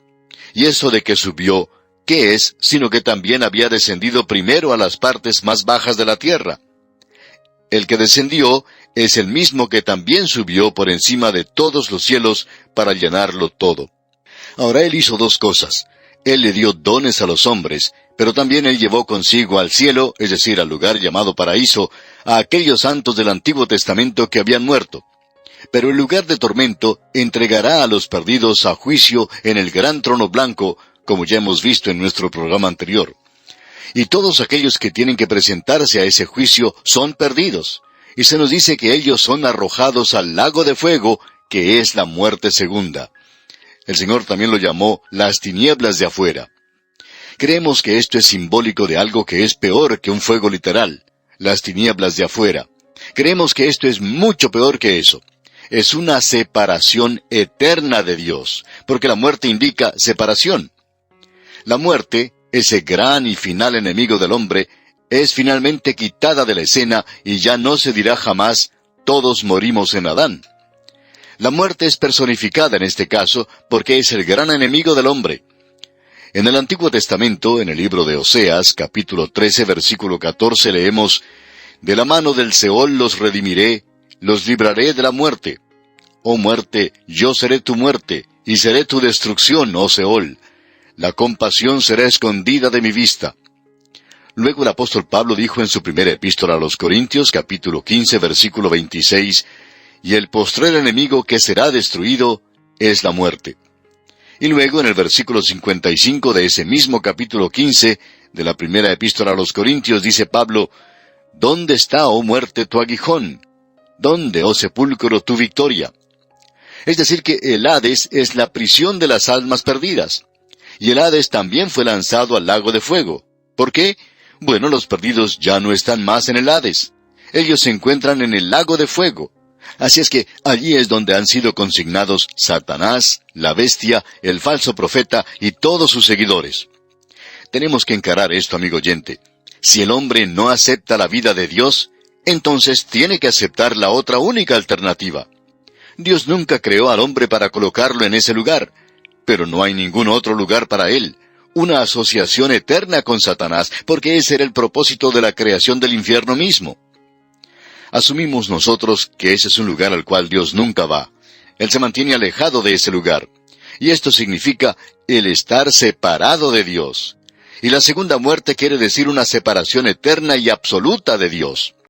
Y eso de que subió, ¿qué es? Sino que también había descendido primero a las partes más bajas de la tierra. El que descendió es el mismo que también subió por encima de todos los cielos para llenarlo todo. Ahora Él hizo dos cosas. Él le dio dones a los hombres, pero también Él llevó consigo al cielo, es decir, al lugar llamado paraíso, a aquellos santos del Antiguo Testamento que habían muerto. Pero el lugar de tormento entregará a los perdidos a juicio en el gran trono blanco, como ya hemos visto en nuestro programa anterior. Y todos aquellos que tienen que presentarse a ese juicio son perdidos. Y se nos dice que ellos son arrojados al lago de fuego, que es la muerte segunda. El Señor también lo llamó las tinieblas de afuera. Creemos que esto es simbólico de algo que es peor que un fuego literal, las tinieblas de afuera. Creemos que esto es mucho peor que eso. Es una separación eterna de Dios, porque la muerte indica separación. La muerte, ese gran y final enemigo del hombre, es finalmente quitada de la escena y ya no se dirá jamás, todos morimos en Adán. La muerte es personificada en este caso porque es el gran enemigo del hombre. En el Antiguo Testamento, en el libro de Oseas, capítulo 13, versículo 14, leemos, de la mano del Seol los redimiré, los libraré de la muerte. Oh muerte, yo seré tu muerte, y seré tu destrucción, oh Seol. La compasión será escondida de mi vista. Luego el apóstol Pablo dijo en su primera epístola a los Corintios, capítulo 15, versículo 26, y el postrer enemigo que será destruido es la muerte. Y luego en el versículo 55 de ese mismo capítulo 15 de la primera epístola a los Corintios dice Pablo, ¿dónde está, oh muerte, tu aguijón? ¿Dónde, oh sepulcro, tu victoria? Es decir que el Hades es la prisión de las almas perdidas. Y el Hades también fue lanzado al lago de fuego. ¿Por qué? Bueno, los perdidos ya no están más en el Hades. Ellos se encuentran en el lago de fuego. Así es que allí es donde han sido consignados Satanás, la bestia, el falso profeta y todos sus seguidores. Tenemos que encarar esto, amigo oyente. Si el hombre no acepta la vida de Dios, entonces tiene que aceptar la otra única alternativa. Dios nunca creó al hombre para colocarlo en ese lugar, pero no hay ningún otro lugar para él. Una asociación eterna con Satanás, porque ese era el propósito de la creación del infierno mismo. Asumimos nosotros que ese es un lugar al cual Dios nunca va. Él se mantiene alejado de ese lugar. Y esto significa el estar separado de Dios. y la segunda muerte quiere decir una separación eterna y absoluta de Dios.